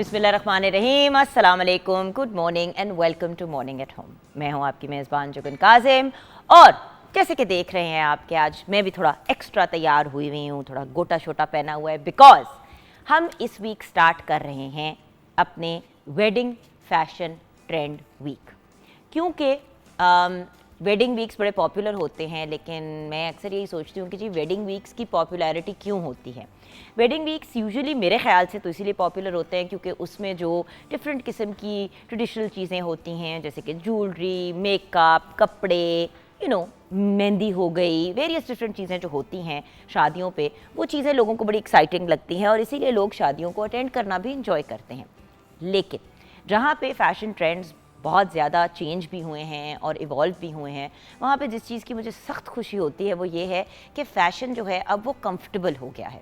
बिस्मिल्लाहिर्रहमानिर्रहीम, अस्सलाम वालेकुम, good morning and welcome to morning at home. मैं हूं आपकी मेज़बान जुगन काजिम और जैसे कि देख रहे हैं आपके आज मैं भी थोड़ा एक्स्ट्रा तैयार हुई हूँ, थोड़ा गोटा शोटा पहना हुआ है बिकॉज हम इस वीक स्टार्ट कर रहे हैं अपने वेडिंग फैशन ट्रेंड वीक। क्योंकि वेडिंग वीक्स बड़े पॉपुलर होते हैं, लेकिन मैं अक्सर यही सोचती हूँ कि जी वेडिंग वीक्स की पॉपुलैरिटी क्यों होती है। वेडिंग वीक्स यूजुअली मेरे ख्याल से तो इसीलिए पॉपुलर होते हैं क्योंकि उसमें जो डिफरेंट किस्म की ट्रेडिशनल चीज़ें होती हैं, जैसे कि ज्वेलरी, मेकअप, कपड़े, मेहंदी हो गई, वेरियस डिफरेंट चीज़ें जो होती हैं शादियों पे, वो चीज़ें लोगों को बड़ी एक्साइटिंग लगती हैं और इसीलिए लोग शादियों को अटेंड करना भी इंजॉय करते हैं। लेकिन जहाँ पे फैशन ट्रेंड्स बहुत ज़्यादा चेंज भी हुए हैं और इवॉल्व भी हुए हैं, वहाँ पे जिस चीज़ की मुझे सख्त खुशी होती है वो ये है कि फ़ैशन जो है अब वो कंफर्टेबल हो गया है।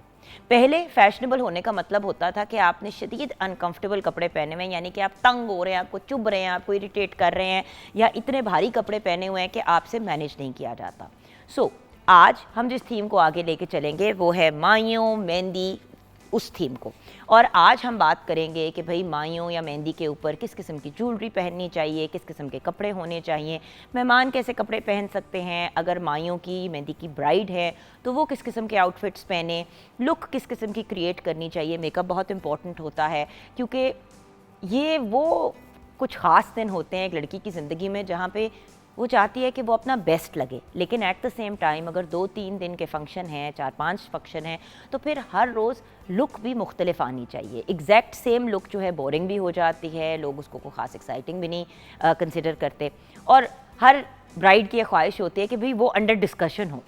पहले फैशनेबल होने का मतलब होता था कि आपने शदीद अनकंफर्टेबल कपड़े पहने हुए हैं, यानी कि आप तंग हो रहे हैं, आपको चुभ रहे हैं, आपको इरिटेट कर रहे हैं, या इतने भारी कपड़े पहने हुए हैं कि आपसे मैनेज नहीं किया जाता। आज हम जिस थीम को आगे लेके चलेंगे वो है माइयों मेहंदी, उस थीम को। और आज हम बात करेंगे कि भाई माइयों या मेहंदी के ऊपर किस किस्म की ज्वेलरी पहननी चाहिए, किस किस्म के कपड़े होने चाहिए, मेहमान कैसे कपड़े पहन सकते हैं, अगर माइयों की मेहंदी की ब्राइड है तो वो किस किस्म के आउटफिट्स पहने, लुक किस किस्म की क्रिएट करनी चाहिए। मेकअप बहुत इंपॉर्टेंट होता है क्योंकि ये वो कुछ ख़ास दिन होते हैं एक लड़की की ज़िंदगी में जहाँ पे वो चाहती है कि वो अपना बेस्ट लगे, लेकिन एट द सेम टाइम अगर 2-3 दिन के फंक्शन हैं, 4-5 फंक्शन हैं, तो फिर हर रोज़ लुक भी मुख्तलिफ आनी चाहिए। एग्जैक्ट सेम लुक जो है बोरिंग भी हो जाती है, लोग उसको कोई ख़ास एक्साइटिंग भी नहीं कंसिडर करते। और हर ब्राइड की ख्वाहिश होती है कि भाई वो अंडर डिस्कशन हो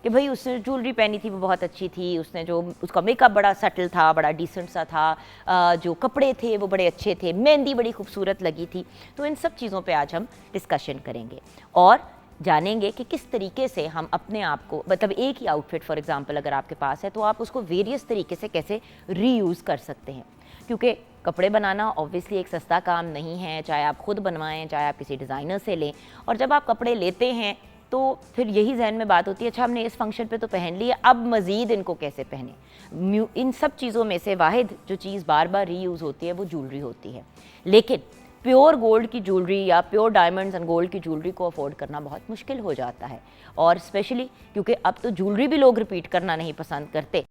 कि भाई उसने ज्वेलरी पहनी थी वो बहुत अच्छी थी, उसने जो उसका मेकअप बड़ा सटल था, बड़ा डिसेंट सा था, जो कपड़े थे वो बड़े अच्छे थे, मेहंदी बड़ी खूबसूरत लगी थी। तो इन सब चीज़ों पे आज हम डिस्कशन करेंगे और जानेंगे कि किस तरीके से हम अपने आप को, मतलब एक ही आउटफिट फॉर एग्जांपल अगर आपके पास है तो आप उसको वेरियस तरीके से कैसे रीयूज़ कर सकते हैं। क्योंकि कपड़े बनाना ऑब्वियसली एक सस्ता काम नहीं है, चाहे आप खुद बनवाएं चाहे आप किसी डिज़ाइनर से लें। और जब आप कपड़े लेते हैं तो फिर यही जहन में बात होती है, अच्छा हमने इस फंक्शन पे तो पहन लिया, अब मज़ीद इनको कैसे पहने। इन सब चीज़ों में से वाहिद जो चीज़ बार बार रीयूज़ होती है वो ज्वेलरी होती है। लेकिन प्योर गोल्ड की ज्वेलरी या प्योर डायमंड्स एंड गोल्ड की ज्वेलरी को अफोर्ड करना बहुत मुश्किल हो जाता है, और स्पेशली क्योंकि अब तो ज्वेलरी भी लोग रिपीट करना नहीं पसंद करते।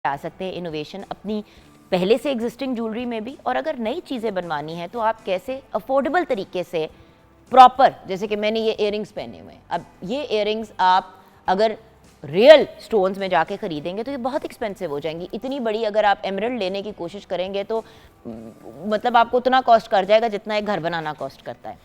आ सकते हैं इनोवेशन अपनी पहले से एग्जिस्टिंग ज्वेलरी में भी, और अगर नई चीज़ें बनवानी है तो आप कैसे अफोर्डेबल तरीके से प्रॉपर, जैसे कि मैंने ये इयररिंग्स पहने हुए हैं, अब ये इयररिंग्स आप अगर रियल स्टोन्स में जाके ख़रीदेंगे तो ये बहुत एक्सपेंसिव हो जाएंगी। इतनी बड़ी अगर आप एमरल्ड लेने की कोशिश करेंगे तो मतलब आपको उतना कॉस्ट कर जाएगा जितना एक घर बनाना कॉस्ट करता है।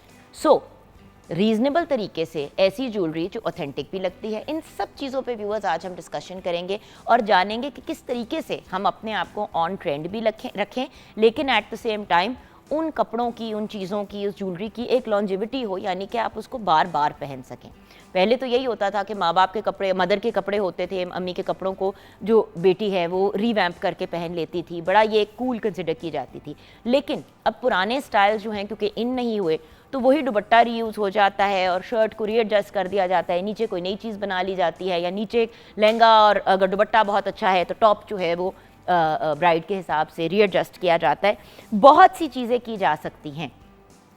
रीज़नेबल तरीके से ऐसी ज्वेलरी जो ऑथेंटिक भी लगती है, इन सब चीज़ों पे व्यूअर्स आज हम डिस्कशन करेंगे और जानेंगे कि किस तरीके से हम अपने आप को ऑन ट्रेंड भी रखें, लेकिन एट द सेम टाइम उन कपड़ों की, उन चीज़ों की, उस ज्वेलरी की एक लॉन्जिविटी हो, यानी कि आप उसको बार बार पहन सकें। पहले तो यही होता था कि माँ बाप के कपड़े, मदर के कपड़े होते थे, अम्मी के कपड़ों को जो बेटी है वो रीवैम्प करके पहन लेती थी, बड़ा ये कूल कंसिडर की जाती थी। लेकिन अब पुराने स्टाइल जो हैं क्योंकि इन नहीं हुए तो वही दुपट्टा रीयूज़ हो जाता है और शर्ट को रीएडजस्ट कर दिया जाता है, नीचे कोई नई चीज़ बना ली जाती है, या नीचे लहंगा और अगर दुपट्टा बहुत अच्छा है तो टॉप जो है वो ब्राइड के हिसाब से रीएडजस्ट किया जाता है। बहुत सी चीज़ें की जा सकती हैं,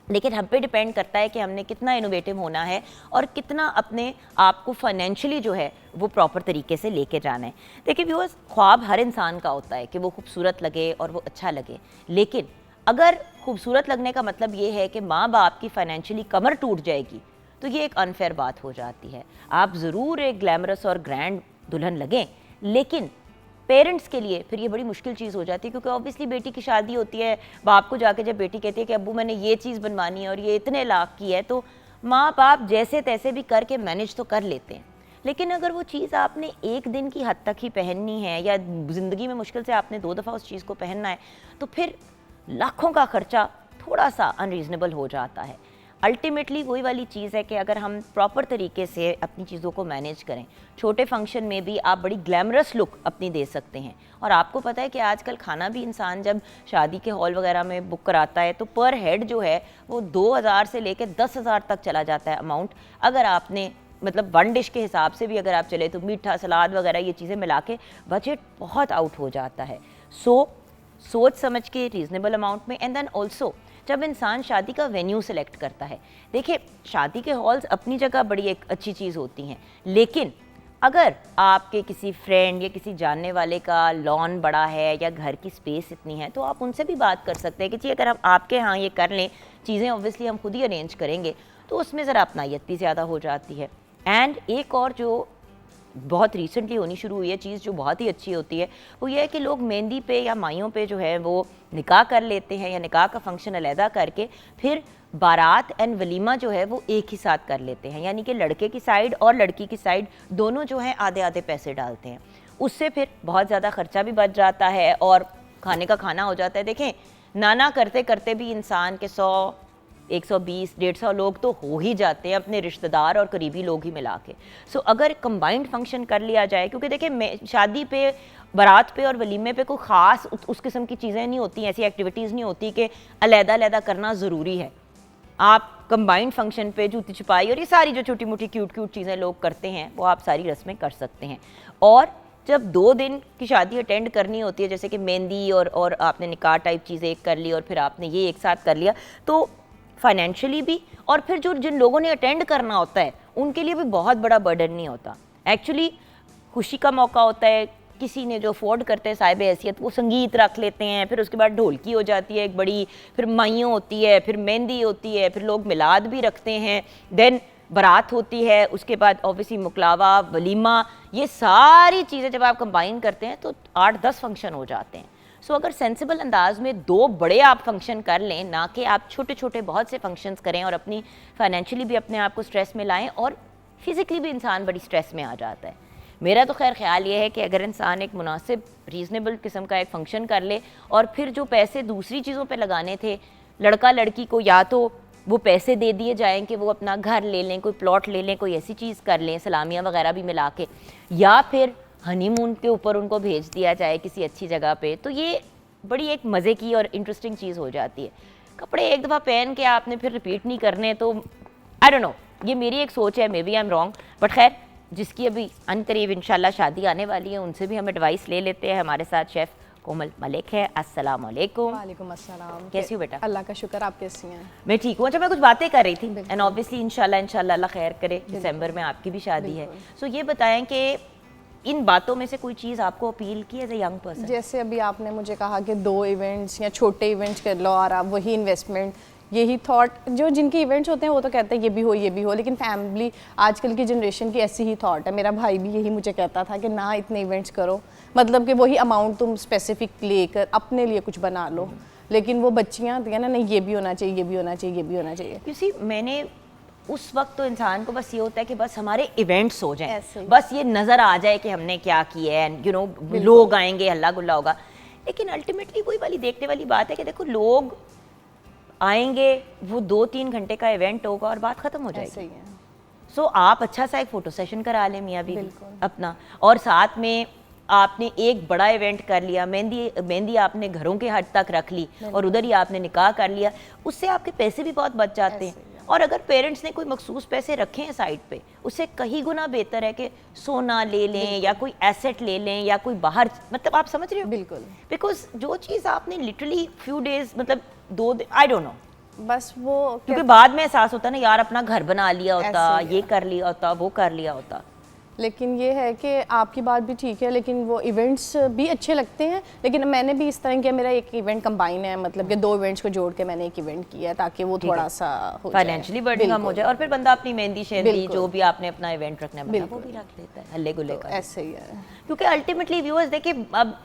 लेकिन हम पे डिपेंड करता है कि हमने कितना इनोवेटिव होना है और कितना अपने आप को फाइनेंशियली जो है वो प्रॉपर तरीके से लेके जाना है। देखिए व्यूअर्स, ख्वाब हर इंसान का होता है कि वो खूबसूरत लगे और वो अच्छा लगे, लेकिन अगर खूबसूरत लगने का मतलब ये है कि माँ बाप की फाइनेंशियली कमर टूट जाएगी तो ये एक अनफेयर बात हो जाती है। आप ज़रूर एक ग्लैमरस और ग्रैंड दुल्हन लगें, लेकिन पेरेंट्स के लिए फिर ये बड़ी मुश्किल चीज़ हो जाती है, क्योंकि ऑब्वियसली बेटी की शादी होती है, बाप को जाके जब बेटी कहती है कि अब्बू मैंने ये चीज़ बनवानी है और ये इतने लाख की है, तो माँ बाप जैसे तैसे भी करके मैनेज तो कर लेते हैं। लेकिन अगर वो चीज़ आपने एक दिन की हद तक ही पहननी है या ज़िंदगी में मुश्किल से आपने 2 दफ़ा उस चीज़ को पहनना है, तो फिर लाखों का खर्चा थोड़ा सा अनरीज़नेबल हो जाता है। अल्टीमेटली वही वाली चीज़ है कि अगर हम प्रॉपर तरीके से अपनी चीज़ों को मैनेज करें, छोटे फंक्शन में भी आप बड़ी ग्लैमरस लुक अपनी दे सकते हैं। और आपको पता है कि आजकल खाना भी इंसान जब शादी के हॉल वगैरह में बुक कराता है तो पर हेड जो है वो 2000 से लेकर 10,000 तक चला जाता है अमाउंट। अगर आपने मतलब वन डिश के हिसाब से भी अगर आप चले तो मीठा, सलाद वगैरह ये चीज़ें मिला के बजट बहुत आउट हो जाता है। सोच समझ के रीजनेबल अमाउंट में। एंड देन ऑल्सो जब इंसान शादी का वेन्यू सेलेक्ट करता है, देखिए शादी के हॉल्स अपनी जगह बड़ी एक अच्छी चीज़ होती हैं, लेकिन अगर आपके किसी फ्रेंड या किसी जानने वाले का लॉन बड़ा है या घर की स्पेस इतनी है, तो आप उनसे भी बात कर सकते हैं कि जी अगर हम आपके यहाँ ये कर लें, चीज़ें ऑब्वियसली हम खुद ही अरेंज करेंगे, तो उसमें ज़रा अपनायत भी ज़्यादा हो जाती है। एंड एक और जो बहुत रिसेंटली होनी शुरू हुई है चीज़, जो बहुत ही अच्छी होती है, वो ये है कि लोग मेहंदी पे या माइयों पे जो है वो निकाह कर लेते हैं, या निकाह का फंक्शन अलहदा करके फिर बारात एंड वलीमा जो है वो एक ही साथ कर लेते हैं। यानी कि लड़के की साइड और लड़की की साइड दोनों जो हैं आधे आधे पैसे डालते हैं। उससे फिर बहुत ज़्यादा खर्चा भी बच जाता है और खाने का खाना हो जाता है। देखें, नाना करते करते भी इंसान के 100, 120, 150 लोग तो हो ही जाते हैं, अपने रिश्तेदार और करीबी लोग ही मिला के। सो अगर कंबाइंड फंक्शन कर लिया जाए, क्योंकि देखिए शादी पे, बारात पे और वलीमे पे कोई ख़ास उस किस्म की चीज़ें नहीं होती, ऐसी एक्टिविटीज़ नहीं होती कि अलहदा करना ज़रूरी है। आप कंबाइंड फंक्शन पे जूती छुपाई और ये सारी जो छोटी मोटी क्यूट चीज़ें लोग करते हैं, वो आप सारी रस्में कर सकते हैं। और जब 2 दिन की शादी अटेंड करनी होती है, जैसे कि मेहंदी और आपने निकाह टाइप चीज़ें एक कर ली और फिर आपने ये एक साथ कर लिया, तो फाइनेंशियली भी और फिर जो जिन लोगों ने अटेंड करना होता है उनके लिए भी बहुत बड़ा बर्डन नहीं होता। एक्चुअली खुशी का मौका होता है, किसी ने जो अफोर्ड करते हैं साहिब हैसियत, वो संगीत रख लेते हैं, फिर उसके बाद ढोलकी हो जाती है एक बड़ी, फिर माइयों होती है, फिर मेहंदी होती है, फिर लोग मिलाद भी रखते हैं, देन बारात होती है, उसके बाद ऑब्वियसली मुकलावा, वलीमा, ये सारी चीज़ें जब आप कंबाइन करते हैं तो 8-10 फंक्शन हो जाते हैं। सो अगर सेंसिबल अंदाज में 2 बड़े आप फंक्शन कर लें, ना कि आप छोटे छोटे बहुत से फंक्शंस करें और अपनी फाइनेंशियली भी अपने आप को स्ट्रेस में लाएं, और फिज़िकली भी इंसान बड़ी स्ट्रेस में आ जाता है। मेरा तो खैर ख्याल ये है कि अगर इंसान एक मुनासिब रीज़नेबल किस्म का एक फ़ंक्शन कर ले और फिर जो पैसे दूसरी चीज़ों पे लगाने थे, लड़का लड़की को या तो वो पैसे दे दिए जाएं कि वो अपना घर ले लें, कोई प्लॉट ले लें, कोई ऐसी चीज़ कर लें, सलामियाँ वगैरह भी मिला के, या फिर हनीमून के ऊपर उनको भेज दिया जाए किसी अच्छी जगह पे, तो ये बड़ी एक मज़े की और इंटरेस्टिंग चीज़ हो जाती है। कपड़े एक दफ़ा पहन के आपने फिर रिपीट नहीं करने, तो आई डोंट नो, ये मेरी एक सोच है, may be I am wrong, but खैर जिसकी अभी अनकरीब इंशाल्लाह शादी आने वाली है, उनसे भी हम एडवाइस ले लेते हैं। हमारे साथ शेफ़ कोमल मलिक है। अस्सलाम वालेकुम। वालेकुम अस्सलाम। कैसी हो बेटा? अल्लाह का शुक्र, आप कैसी हैं? मैं ठीक हूँ। अच्छा, मैं कुछ बातें कर रही थी एंड ऑब्वियसली इंशाल्लाह अल्लाह खैर करे, दिसंबर में आपकी भी शादी है। सो ये बताएं कि इन बातों में से कोई चीज़ आपको अपील की एज ए यंग पर्सन? जैसे अभी आपने मुझे कहा कि 2 इवेंट्स या छोटे इवेंट्स कर लो और आप वही इन्वेस्टमेंट, यही थॉट जो जिनके इवेंट्स होते हैं वो तो कहते हैं ये भी हो, लेकिन फैमिली आजकल की जनरेशन की ऐसी ही थॉट है। मेरा भाई भी यही मुझे कहता था कि ना इतने इवेंट्स करो, मतलब कि वही अमाउंट तुम स्पेसिफिक लेकर अपने लिए कुछ बना लो, लेकिन वो बच्चियाँ होती हैं ना, नहीं ये भी होना चाहिए, ये भी होना चाहिए, ये भी होना चाहिए। किसी मैंने उस वक्त तो इंसान को बस ये होता है कि बस हमारे इवेंट्स हो जाएं, बस ये नज़र आ जाए कि हमने क्या किया है, यू नो लोग आएंगे, हल्ला गुल्ला होगा। लेकिन अल्टीमेटली वही वाली देखने वाली बात है कि देखो लोग आएंगे, वो 2-3 घंटे का इवेंट होगा और बात ख़त्म हो जाएगी। सो आप अच्छा सा एक फ़ोटो सेशन करा लें मियाँ बीवी अपना, और साथ में आपने एक बड़ा इवेंट कर लिया, मेहंदी आपने घरों के हद तक रख ली और उधर ही आपने निकाह कर लिया, उससे आपके पैसे भी बहुत बच जाते हैं। और अगर पेरेंट्स ने कोई मखसूस पैसे रखे हैं साइड पे, उससे कहीं गुना बेहतर है कि सोना ले लें या कोई एसेट ले लें या कोई बाहर, मतलब आप समझ रहे हो? बिल्कुल। बिकॉज जो चीज़ आपने लिटरली फ्यू डेज, मतलब 2 दिन, आई डोंट नो, बस वो क्योंकि बाद में एहसास होता है ना, यार अपना घर बना लिया होता, ये कर लिया होता, वो कर लिया होता। लेकिन ये है कि आपकी बात भी ठीक है, लेकिन वो इवेंट्स भी अच्छे लगते हैं। लेकिन मैंने भी इस तरह किया, मेरा एक इवेंट कंबाइन है, मतलब कि 2 इवेंट्स को जोड़ के मैंने एक इवेंट किया ताकि वो थोड़ा सा फाइनेंशियली बर्डन कम हो जाए, और फिर बंदा अपनी मेहंदी शेंदी जो भी आपने अपना इवेंट रखना है वो भी रख लेता है, हल्ले गुल्ले का। ऐसे ही है, क्योंकि अल्टीमेटली व्यूअर्स देखिए, अब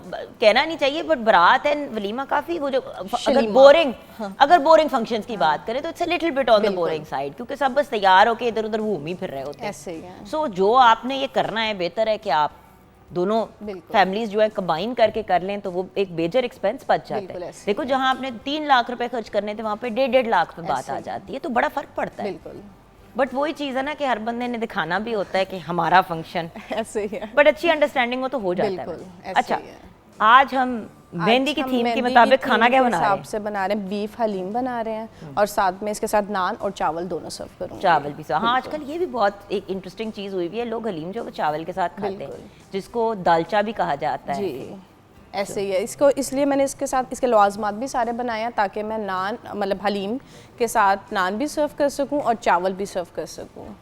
कहना नहीं चाहिए बट बारात एंड वलीमा काफ़ी वो जो अगर बोरिंग फंक्शंस की बात करें तो it's a little bit on the boring side, क्योंकि सब बस तैयार होके इधर उधर घूम ही फिर रहे होते हैं। ऐसे ही है। सो जो आपने ये करना है, बेहतर है कि आप दोनों फैमिलीज जो है कंबाइन करके कर लें, तो वो एक मेजर एक्सपेंस बच जाता है। देखो जहां आपने 3 लाख रुपए खर्च करने थे, वहां पे 1.5 लाख पे बात आ जाती है, तो बड़ा फर्क पड़ता है। बिल्कुल। बट वही चीज़ है ना कि हर बंदे ने दिखाना भी होता है कि हमारा फंक्शन ऐसे ही है, बट अच्छी अंडरस्टैंडिंग हो तो हो जाता है। अच्छा, आज हम मेहंदी की थीम के मुताबिक खाना क्या बना रहे हैं? से बना रहे हैं बीफ हलीम बना रहे हैं, और साथ में इसके साथ नान और चावल दोनों सर्व करूँगी। चावल भी हाँ, आजकल ये भी बहुत एक इंटरेस्टिंग चीज़ हुई हुई है, लोग हलीम जो वो चावल के साथ खाते हैं, जिसको दालचा भी कहा जाता है। ऐसे ही है इसको, इसलिए मैंने इसके साथ इसके लवाजमात भी सारे बनाए हैं ताकि मैं नान मतलब हलीम के साथ नान भी सर्व कर सकूं और चावल भी सर्व कर सकूं।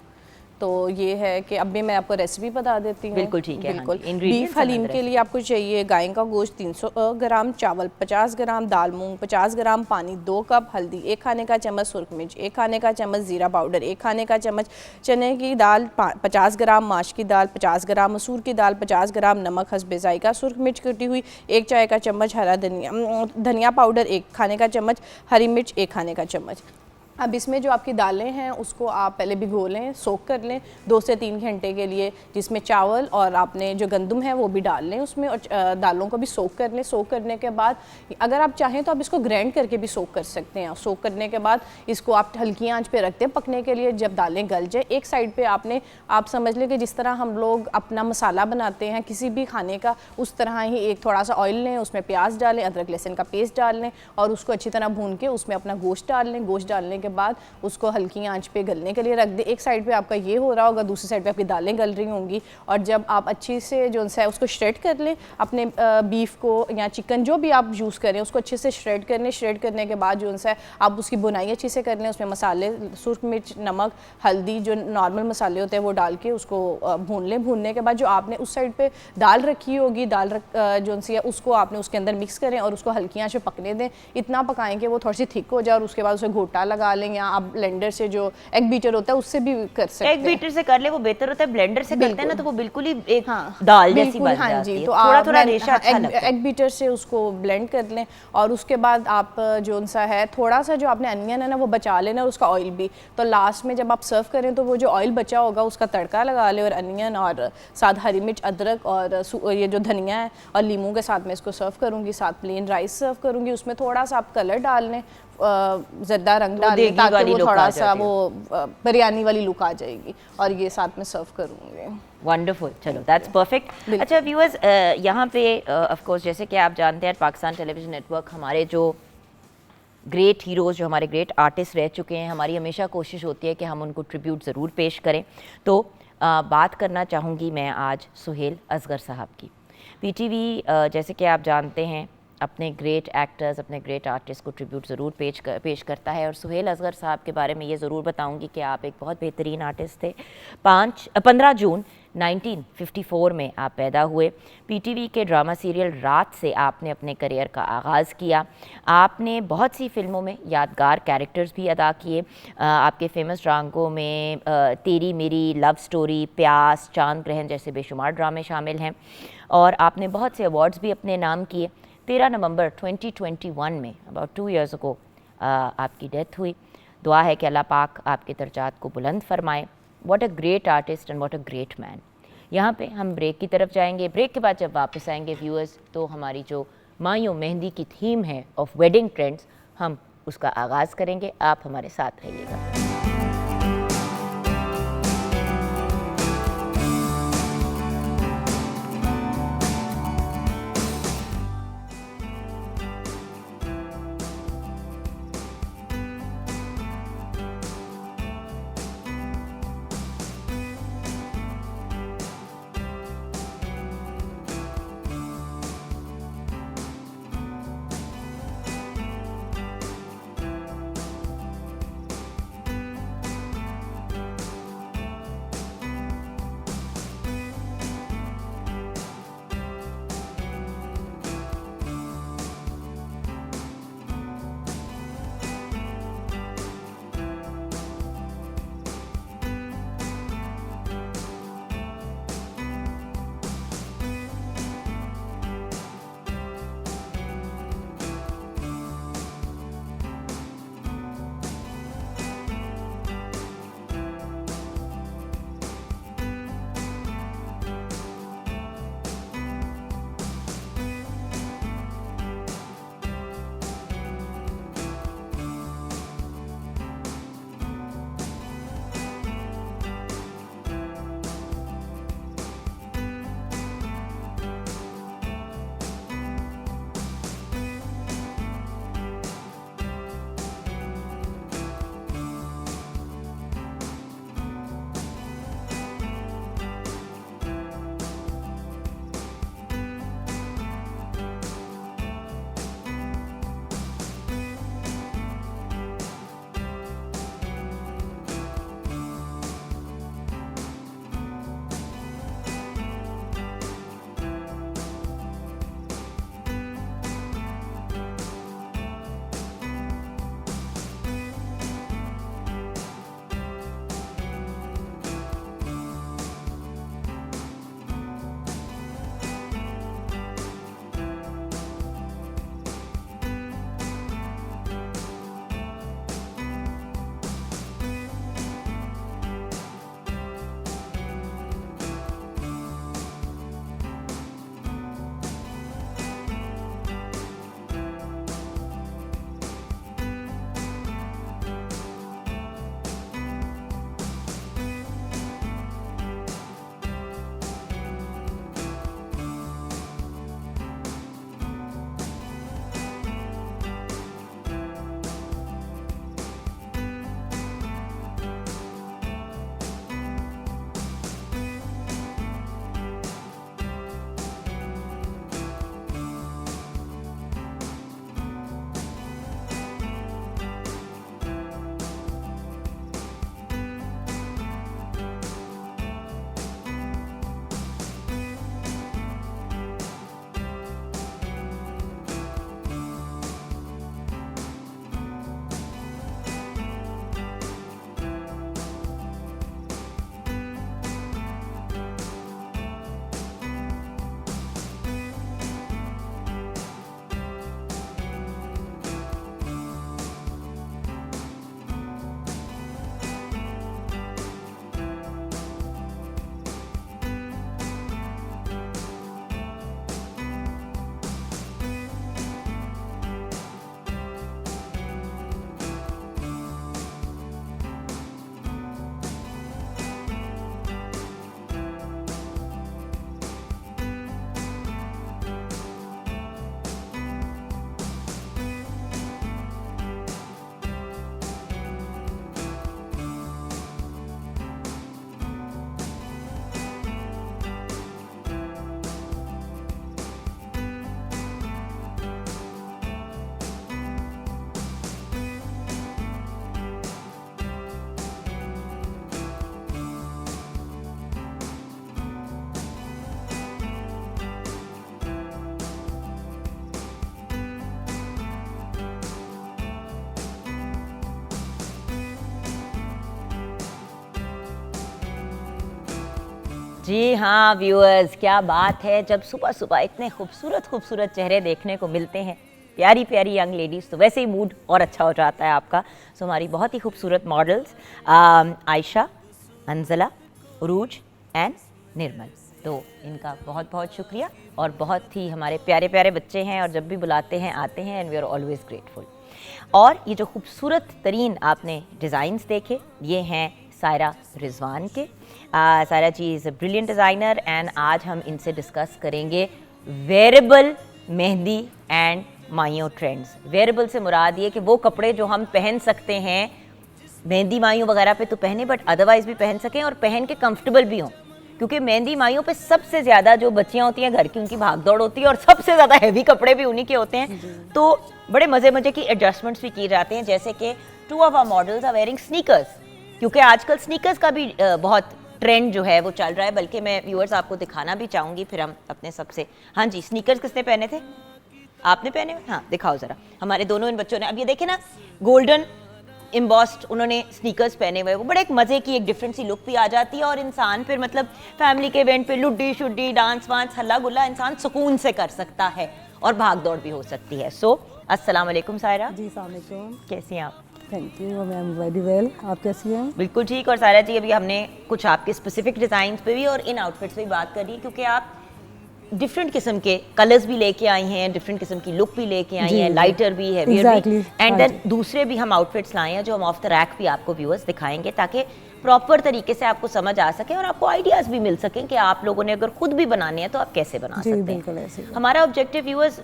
तो ये है कि अब भी मैं आपको रेसिपी बता देती हूँ। बिल्कुल ठीक है, बिल्कुल। हाँ जी, ingredients बीफ हलीम हमारे के लिए आपको चाहिए गाय का गोश्त 300 ग्राम, चावल 50 ग्राम, दाल मूंग 50 ग्राम, पानी 2 कप, हल्दी 1 खाने का चम्मच, सुरख मिर्च 1 खाने का चम्मच, जीरा पाउडर 1 खाने का चम्मच, चने की दाल 50 ग्राम, माश की दाल 50 ग्राम, मसूर की दाल 50 ग्राम, नमक हस्बे जायका, सुरख मिर्च कटी हुई 1 चाय का चम्मच, हरा धनिया पाउडर 1 खाने का चम्मच, हरी मिर्च 1 खाने का चम्मच। अब इसमें जो आपकी दालें हैं उसको आप पहले भिगो लें, सोक कर लें 2 से 3 घंटे के लिए, जिसमें चावल और आपने जो गंदम है वो भी डाल लें उसमें, और दालों को भी सोक कर लें। सोक करने के बाद अगर आप चाहें तो आप इसको ग्राइंड करके भी सोक कर सकते हैं। सोक करने के बाद इसको आप हल्की आंच पे रखते हैं पकने के लिए। जब दालें गल जाए एक साइड पे आपने, आप समझ लें कि जिस तरह हम लोग अपना मसाला बनाते हैं किसी भी खाने का, उस तरह ही एक थोड़ा सा ऑयल लें, उसमें प्याज डालें, अदरक लहसुन का पेस्ट डाल लें और उसको अच्छी तरह भून के उसमें अपना गोश्त डाल लें। गोश्त डालने के बाद उसको हल्की आंच पे गलने के लिए रख दें। एक साइड पे आपका ये हो रहा होगा, दूसरी साइड पे आपकी दालें गल रही होंगी। और जब आप अच्छी से जो है उसको श्रेड कर लें, अपने बीफ को या चिकन जो भी आप यूज़ करें उसको अच्छे से श्रेड कर लें। श्रेड करने के बाद जो है आप उसकी बुनाई अच्छी से कर लें। उसमें मसाले सुरख मिर्च, नमक, हल्दी जो नॉर्मल मसाले होते हैं वो डाल के उसको भून लें। भूनने के बाद जो आपने उस साइड पर दाल रखी होगी, जो सी है उसको आपने उसके अंदर मिक्स करें और उसको हल्की आंच पे पकने दें। इतना पकाएं कि वो थोड़ी सी थिक हो जाए और उसके बाद उसे घोटा लगा लें, या आप ब्लेंडर से जो एग बीटर होता है उससे भी कर सकते हैं। एग बीटर से कर ले वो बेहतर होता है, ब्लेंडर से करते हैं ना तो वो बिल्कुल ही एक हाँ, दाल जैसी बन हाँ जाती जी, है, तो थोड़ा थोड़ा रेशा अच्छा लगता है। एग बीटर से उसको ब्लेंड कर लें और उसके बाद आप जो सा है थोड़ा सा जो आपने अनियन है ना वो बचा लेना और उसका ऑयल भी। तो लास्ट में जब आप सर्व करें तो वो जो ऑयल बचा होगा उसका तड़का लगा ले और अनियन और साथ हरी मिर्च, अदरक और ये जो धनिया है और लीमू के साथ में इसको सर्व करूँगी। साथ प्लेन राइस सर्व करूँगी, उसमें थोड़ा सा आप कलर डाल लें, ज़रदा रंग डालें ताकि वो थोड़ा सा वो बिरयानी वाली लुक आ जाएगी और ये साथ में सर्व करूँगी। वंडरफुल, चलो दैट्स परफेक्ट। अच्छा व्यूअर्स, यहाँ पे ऑफ कोर्स जैसे कि आप जानते हैं पाकिस्तान टेलीविज़न नेटवर्क हमारे जो ग्रेट हीरोज़, जो हमारे ग्रेट आर्टिस्ट रह चुके हैं, हमारी हमेशा कोशिश होती है कि हम उनको ट्रिब्यूट ज़रूर पेश करें। तो बात करना चाहूँगी मैं आज सुहेल असगर साहब की। पीटीवी जैसे कि आप जानते हैं अपने ग्रेट एक्टर्स, अपने ग्रेट आर्टिस्ट को ट्रिब्यूट ज़रूर पेश करता है। और सुहेल असगर साहब के बारे में ये ज़रूर बताऊंगी कि आप एक बहुत बेहतरीन आर्टिस्ट थे। 15 जून 1954 में आप पैदा हुए। पीटीवी के ड्रामा सीरियल रात से आपने अपने करियर का आगाज़ किया। आपने बहुत सी फिल्मों में यादगार कैरेक्टर्स भी अदा किए। आपके फेमस ड्रामों में तेरी मेरी, लव स्टोरी, प्यास, चांद ग्रहण जैसे बेशुमार ड्रामे शामिल हैं और आपने बहुत से अवार्ड्स भी अपने नाम किए। 13 नवंबर 2021 में अबाउट 2 years ago आपकी डेथ हुई। दुआ है कि अल्लाह पाक आपके दर्जात को बुलंद फरमाए। What a great artist and what a great man. यहाँ पे हम ब्रेक की तरफ जाएंगे। ब्रेक के बाद जब वापस आएंगे व्यूअर्स, तो हमारी जो मायूं मेहंदी की थीम है ऑफ वेडिंग ट्रेंड्स, हम उसका आगाज़ करेंगे। आप हमारे साथ रहिएगा। जी हाँ व्यूअर्स, क्या बात है जब सुबह सुबह इतने खूबसूरत खूबसूरत चेहरे देखने को मिलते हैं, प्यारी प्यारी यंग लेडीज़, तो वैसे ही मूड और अच्छा हो जाता है आपका। सो हमारी बहुत ही खूबसूरत models Ayesha, Anjala, Urooj and निर्मल, तो इनका बहुत बहुत शुक्रिया। और बहुत ही हमारे प्यारे प्यारे बच्चे हैं और जब भी बुलाते हैं आते हैं, and we are always grateful. और ये जो खूबसूरत तरीन आपने डिज़ाइंस देखे, ये हैं सायरा रिजवान के। Saira ji is a brilliant designer and आज हम इनसे डिस्कस करेंगे wearable mehndi and mayun trends. Wearable से मुराद ये कि वो कपड़े जो हम पहन सकते हैं, मेहंदी माइयों वगैरह पे तो पहने, बट अदरवाइज भी पहन सकें और पहन के कंफर्टेबल भी हों, क्योंकि मेहंदी माइयों पे सबसे ज़्यादा जो बच्चियाँ होती हैं घर की, उनकी भागदौड़ होती है और सबसे ज़्यादा हैवी कपड़े भी उन्हीं के होते हैं। तो बड़े मज़े मज़े की एडजस्टमेंट्स भी किए जाते हैं, जैसे कि 2 of our models are wearing sneakers, क्योंकि आजकल स्नीकर्स का भी बहुत ट्रेंड जो है वो चल रहा है। बल्कि मैं व्यूअर्स आपको दिखाना भी चाहूँगी, फिर हम अपने सबसे। हाँ जी, स्नीकर्स किसने पहने थे? आपने पहने हुए? हाँ दिखाओ ज़रा, हमारे दोनों इन बच्चों ने। अब ये देखें ना, गोल्डन एम्बॉस्ड उन्होंने स्नीकर्स पहने हुए, वो बड़े एक मज़े की एक डिफरेंट सी लुक भी आ जाती है और इंसान फिर मतलब फैमिली के इवेंट पे लुड्डी शुड्डी डांस वांस हल्ला गुल्ला इंसान सुकून से कर सकता है और भाग दौड़ भी हो सकती है। सो अस्सलाम वालेकुम सायरा जी, अस्सलाम वालेकुम। कैसी हैं आप? Thank you ma'am, very well. आप कैसी हैं? बिल्कुल ठीक। और सायरा जी, अभी हमने कुछ आपके स्पेसिफिक डिज़ाइंस पे भी और इन आउटफिट्स पे भी बात करी, क्योंकि आप डिफरेंट किस्म के कलर्स भी लेके आई हैं, डिफरेंट किस्म की लुक भी लेके आई हैं, लाइटर भी, हैवियर भी, एंड देन दूसरे भी हम आउटफिट्स लाए हैं जो हम ऑफ द रैक भी आपको व्यूअर्स दिखाएंगे, ताकि प्रॉपर तरीके से आपको समझ आ सके और आपको आइडियाज़ भी मिल सकें कि आप लोगों ने अगर खुद भी बनाने हैं तो आप कैसे बना सकते हैं। हमारा objective viewers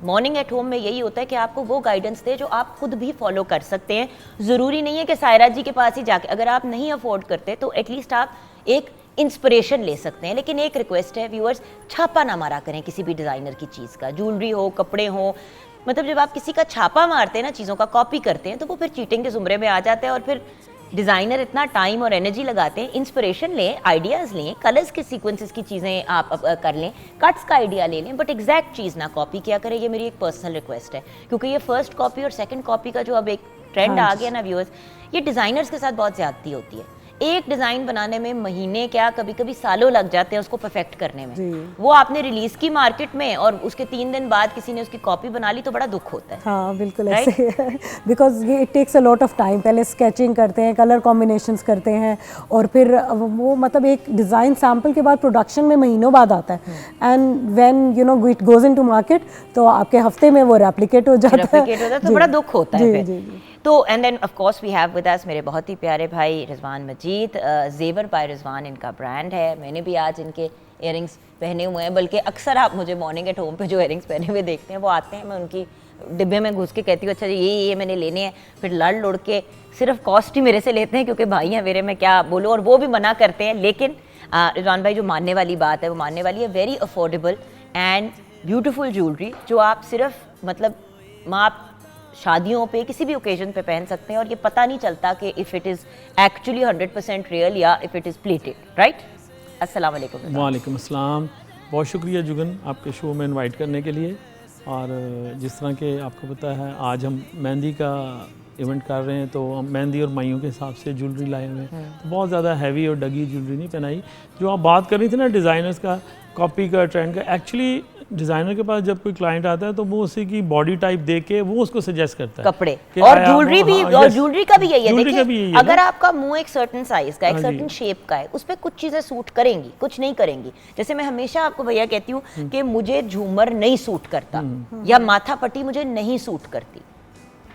morning at home में यही होता है कि आपको वो गाइडेंस दे जो आप खुद भी फॉलो कर सकते हैं। ज़रूरी नहीं है कि सायरा जी के पास ही जाके, अगर आप नहीं अफोर्ड करते तो एटलीस्ट आप एक इंस्पिरेशन ले सकते हैं। लेकिन एक रिक्वेस्ट है व्यूअर्स, छापा ना मारा करें किसी भी डिज़ाइनर की चीज़ का, ज्वेलरी हो, कपड़े हो। मतलब जब आप किसी का छापा मारते हैं ना, चीज़ों का कॉपी करते हैं, तो वो फिर चीटिंग के ज़ुमरे में आ जाता है और फिर डिज़ाइनर इतना टाइम और एनर्जी लगाते हैं। इंस्पिरेशन लें, आइडियाज़ लें, कलर्स के सीक्वेंसेस की चीज़ें आप कर लें, कट्स का आइडिया ले लें, बट एग्जैक्ट चीज़ ना कॉपी किया करें। ये मेरी एक पर्सनल रिक्वेस्ट है, क्योंकि ये फर्स्ट कॉपी और सेकंड कॉपी का जो अब एक ट्रेंड आ गया ना व्यूअर्स, ये डिज़ाइनर्स के साथ बहुत ज़्यादती होती है। एक डिज़ाइन बनाने में महीने क्या कभी कभी सालों लग जाते हैं उसको परफेक्ट करने में। वो आपने रिलीज की मार्केट में और उसके 3 दिन बाद किसी ने उसकी कॉपी बना ली तो बड़ा दुख होता है। हाँ बिल्कुल ऐसे है, बिकॉज ये it takes a lot of time. पहले स्केचिंग करते हैं, कलर कॉम्बिनेशंस करते हैं, और फिर वो मतलब एक डिज़ाइन सैम्पल के बाद प्रोडक्शन में महीनों बाद आता है, and when you know it goes into market तो आपके हफ्ते में वो रेप्लिकेट हो जाता है, तो बड़ा दुख होता है फिर। तो and then of course we have with us मेरे बहुत ही प्यारे भाई रिजवान मजीद। जेवर बाय रिजवान इनका ब्रांड है। मैंने भी आज इनके इयरिंग्स पहने हुए हैं, बल्कि अक्सर आप मुझे मॉर्निंग एट होम पे जो इयरिंग्स पहने हुए देखते हैं, वो आते हैं, मैं उनकी डिब्बे में घुस के कहती हूँ अच्छा जी ये मैंने लेने हैं, फिर लड़ लुड़ के सिर्फ कॉस्ट ही मेरे से लेते हैं, क्योंकि भाई हैं मेरे, मैं क्या बोलूँ, और वो भी मना करते हैं। लेकिन रिजवान भाई जो मानने वाली बात है वो मानने वाली है। Very affordable and beautiful jewellery जो आप सिर्फ मतलब आप शादियों पे किसी भी ओकेजन पे पहन सकते हैं और ये पता नहीं चलता कि if it is actually 100% real या if it is plated, right? अस्सलाम वालेकुम। वालेकुम अस्सलाम। बहुत शुक्रिया जुगन आपके शो में इनवाइट करने के लिए। और जिस तरह के आपको पता है आज हम मेहंदी का इवेंट कर रहे हैं, तो हम मेहंदी और माइयों के हिसाब से ज्वेलरी लाए हुए हैं, तो बहुत ज़्यादा हैवी और डगी ज्वेलरी नहीं पहनाई। जो आप बात कर रही थी ना डिज़ाइनर्स का, कॉपी का, ट्रेंड का, एक्चुअली डिज़ाइनर के पास जब कोई क्लाइंट आता है तो वो उसी की बॉडी टाइप देख के वो उसको सजेस्ट करता है कपड़े और ज्वेलरी भी। और ज्वेलरी का भी यही है, देखिए अगर आपका मुंह एक सर्टेन साइज का, एक सर्टेन शेप का है, उस पर कुछ चीज़ें सूट करेंगी, कुछ नहीं करेंगी। जैसे मैं हमेशा आपको भैया कहती हूँ कि मुझे झूमर नहीं सूट करता या माथा पट्टी मुझे नहीं सूट करती,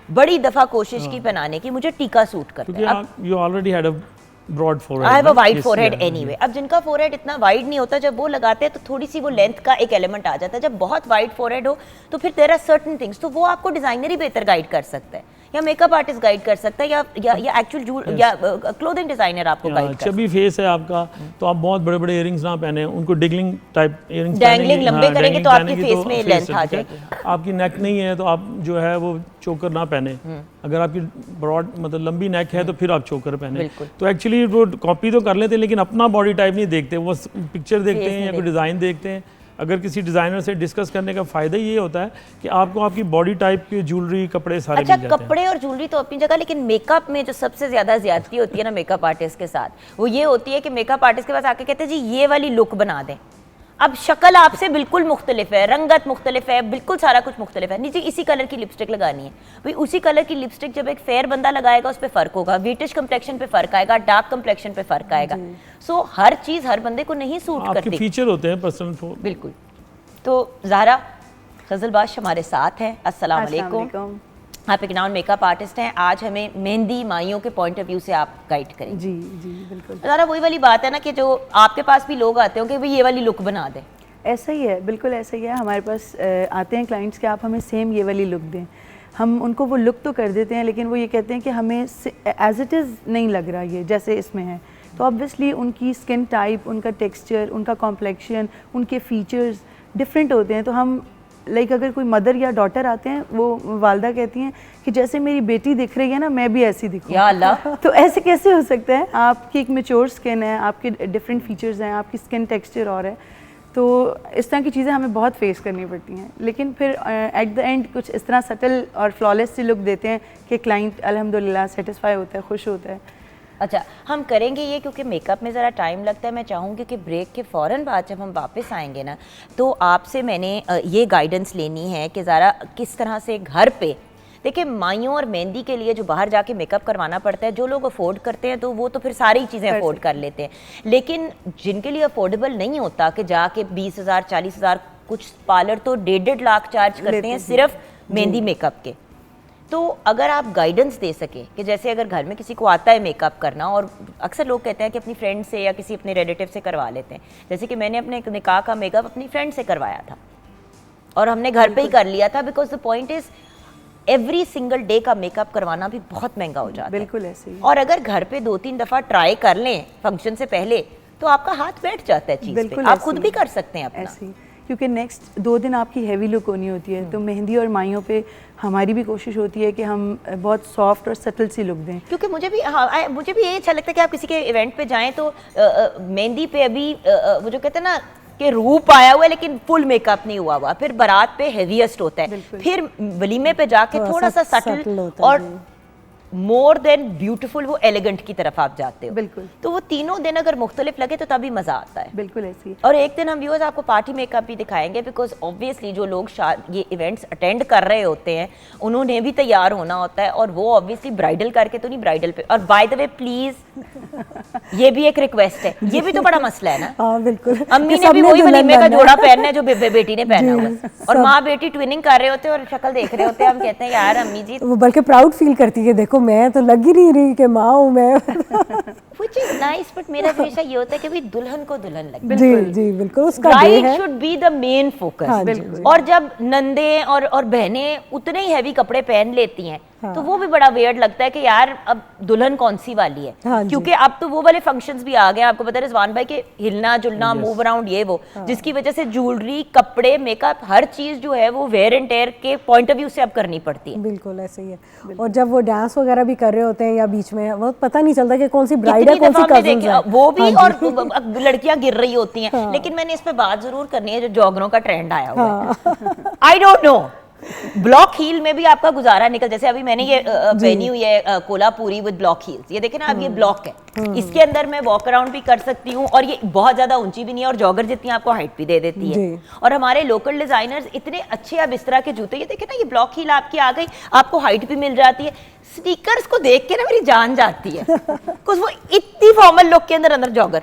बड़ी दफ़ा कोशिश की पहनाने की, मुझे टीका सूट करता है। You already had a broad forehead, I have a wide forehead anyway. अब जिनका फोरहेड इतना वाइड नहीं होता, जब वो लगाते हैं तो थोड़ी सी वो लेंथ का एक एलिमेंट आ जाता है। जब बहुत वाइड फोरहेड हो तो फिर देयर आर सर्टेन थिंग्स, तो वो आपको डिजाइनर ही बेहतर गाइड कर सकता है, या मेकअप आर्टिस्ट गाइड कर सकता है, या एक्चुअल या क्लोथिंग डिजाइनर आपको गाइड कर सकता है। चबी फेस है आपका, तो आप बहुत बड़े बड़े इयरिंग्स ना पहने, उनको डिगलिंग टाइप इयरिंग्स डैंगलिंग लंबे करेंगे तो आपकी फेस में लेंथ आ जाएगी। आपकी नेक नहीं है तो आप जो है वो चोकर ना पहने। अगर आपकी ब्रॉड मतलब लंबी नेक है तो फिर आप चोकर पहने। तो एक्चुअली वो कॉपी तो कर लेते हैं लेकिन अपना बॉडी टाइप नहीं देखते, वो पिक्चर देखते हैं या कोई डिज़ाइन देखते हैं। अगर किसी डिज़ाइनर से डिस्कस करने का फ़ायदा ये होता है कि आपको आपकी बॉडी टाइप के ज्वेलरी कपड़े सारे अच्छा, मिल जाते हैं। कपड़े और ज्वेलरी तो अपनी जगह, लेकिन मेकअप में जो सबसे ज्यादा ज्यादती होती है ना मेकअप आर्टिस्ट के साथ, वो ये होती है कि मेकअप आर्टिस्ट के पास आके कहते हैं जी ये वाली लुक बना दें। अब शक्ल आपसे बिल्कुल मुख्तलिफ है, रंगत मुख्तलिफ है, बिल्कुल सारा कुछ मुख्तलिफ है, नीचे इसी कलर की लिपस्टिक लगानी है, भाई उसी कलर की लिपस्टिक जब एक फेयर बंदा लगाएगा उस पर फर्क होगा, व्हीटिश कंप्लेक्शन पे फर्क आएगा, डार्क कंप्लेक्शन पे फर्क आएगा। सो हर चीज हर बंदे को नहीं सूट आपके करती। फीचर होते हैं पर्सनल। बिल्कुल। तो ज़हरा ग़ज़लबाश हमारे साथ हैं। अस्सलाम वालेकुम। आप एक नाउन मेकअप आर्टिस्ट हैं। आज हमें मेहंदी माइयों के पॉइंट ऑफ व्यू से आप गाइड करेंगे। जी जी बिल्कुल। ज़रा वही वाली बात है ना कि जो आपके पास भी लोग आते हो कि भाई ये वाली लुक बना दें। ऐसा ही है, बिल्कुल ऐसा ही है। हमारे पास आते हैं क्लाइंट्स कि आप हमें सेम ये वाली लुक दें। हम उनको वो लुक तो कर देते हैं, लेकिन वो ये कहते हैं कि हमें एज इट इज़ नहीं लग रहा ये जैसे इसमें है। तो ऑब्वियसली उनकी स्किन टाइप, उनका टेक्सचर, उनका कॉम्प्लेक्शन, उनके फीचर्स डिफरेंट होते हैं। तो हम लाइक अगर कोई मदर या डॉटर आते हैं, वो वालदा कहती हैं कि जैसे मेरी बेटी दिख रही है ना, मैं भी ऐसी दिखूं। या अल्लाह। तो ऐसे कैसे हो सकता है? आपकी एक मैच्योर स्किन है, आपके डिफरेंट फीचर्स हैं, आपकी स्किन टेक्सचर और है। तो इस तरह की चीज़ें हमें बहुत फेस करनी पड़ती हैं, लेकिन फिर एट द एंड कुछ इस तरह सटल और फ्लॉलेस सी लुक देते हैं कि क्लाइंट अल्हम्दुलिल्लाह सेटिस्फाई होता है, खुश होता है। अच्छा, हम करेंगे ये क्योंकि मेकअप में ज़रा टाइम लगता है। मैं चाहूँगी कि ब्रेक के फ़ौरन बाद जब हम वापस आएंगे ना, तो आपसे मैंने ये गाइडेंस लेनी है कि ज़रा किस तरह से घर पे, देखिए माइयों और मेहंदी के लिए जो बाहर जाके मेकअप करवाना पड़ता है, जो लोग अफोर्ड करते हैं तो वो तो फिर सारी चीज़ें अफोर्ड कर लेते हैं, लेकिन जिनके लिए अफोर्डेबल नहीं होता कि जाके 20,000 40,000, कुछ पार्लर तो 1.5 लाख चार्ज करते हैं सिर्फ मेहंदी मेकअप के। तो अगर आप गाइडेंस दे सके कि जैसे अगर घर में किसी को आता है मेकअप करना, और अक्सर लोग कहते हैं कि अपनी फ्रेंड से या किसी अपने रिलेटिव से करवा लेते हैं, जैसे कि मैंने अपने निकाह का मेकअप अपनी फ्रेंड से करवाया था और हमने घर पे ही कर लिया था, because the point is every single day का मेकअप करवाना भी बहुत महंगा हो जाता है। बिल्कुल ऐसे ही। और अगर घर पे 2-3 दफ़ा ट्राई कर लें फंक्शन से पहले तो आपका हाथ बैठ जाता है चीज़ पे, आप खुद भी कर सकते हैं अपना। ऐसे ही, क्योंकि नेक्स्ट 2 दिन आपकी हैवी लुक होनी होती है। तो मेहंदी और माइयों पे हमारी भी कोशिश होती है कि हम बहुत सॉफ्ट और सटल सी लुक दें। क्योंकि मुझे भी ये अच्छा लगता है कि आप किसी के इवेंट पे जाएं तो मेहंदी पे अभी वो जो कहते हैं ना कि रूप आया हुआ है लेकिन फुल मेकअप नहीं हुआ हुआ, फिर बारात पे हेवीएस्ट होता है, फिर वलीमे पे जाके थोड़ा सा सटल और मोर देन ब्यूटीफुल वो एलिगेंट की तरफ आप जाते हो। बिल्कुल। तो वो तीनों दिन अगर मुख्तलिफ लगे तो तभी मजा आता है। बिल्कुल ऐसी। और एक दिन हम व्यूअर्स आपको पार्टी मेकअप भी दिखाएंगे, बिकॉज ऑब्वियसली जो लोग ये इवेंट्स अटेंड कर रहे होते हैं उन्होंने भी तैयार होना होता है, और वो ऑब्वियसली ब्राइडल करके तो नहीं, ब्राइडल पे। और बाय द वे प्लीज ये भी एक रिक्वेस्ट है, ये भी तो बड़ा मसला है ना। हाँ बिल्कुल। अम्मी ने भी वही वलीमे का जोड़ा पहनना है जो बेटी ने पहना हुआ है, और माँ बेटी ट्विनिंग कर रहे होते हैं और शक्ल देख रहे होते हैं, हम कहते हैं यार अम्मी जी, वो बल्कि प्राउड फील करती है, देखो मैं तो लग ही नहीं रही कि माँ हूँ मैं। व्हिच इज नाइस, बट मेरा हमेशा ये होता है कि भाई दुल्हन को दुल्हन लगे। जी जी बिल्कुल, उसका डे ब्राइड है। Should be the main focus. और जब नंदे और बहनें उतने ही हैवी कपड़े पहन लेती हैं तो वो भी बड़ा वियर्ड लगता है कि यार अब दुल्हन कौन सी वाली है। हाँ जी। क्योंकि अब तो वो वाले फंक्शंस भी आ गए, आपको पता है रिजवान भाई, के हिलना जुलना, मूव अराउंड, ये वो, जिसकी वजह से ज्वेलरी, कपड़े, मेकअप, हर चीज जो है वो वेयर एंड टेयर के पॉइंट ऑफ व्यू से अब करनी पड़ती है। बिल्कुल ऐसे ही है। और जब वो डांस वगैरह भी कर रहे होते हैं या बीच में, वो पता नहीं चलता कि कौन सी ब्राइड है, कौन सी कजिन है, वो भी। और लड़कियां गिर रही होती हैं। लेकिन मैंने इस पे बात जरूर करनी है, जो जॉगरों का ट्रेंड आया हुआ है, I don't know, block heal में भी आपका गुजारा निकल, जैसे अभी मैंने ये पहनी हुई है कोलापुरी विद ब्लॉक हील्स, ये देखे ना, अब ये ब्लॉक है, इसके अंदर मैं वॉक अराउंड भी कर सकती हूँ, और ये बहुत ज्यादा ऊंची भी नहीं है, और जॉगर जितनी आपको हाइट भी दे देती है। और हमारे लोकल डिजाइनर्स इतने अच्छे अब इस तरह के जूते, ये देखे ना, ये ब्लॉक हील आपकी आ गई, आपको हाइट भी मिल जाती है। स्नीकर्स को देख के ना मेरी जान जाती है, कुछ वो इतनी फॉर्मल लुक के अंदर जॉगर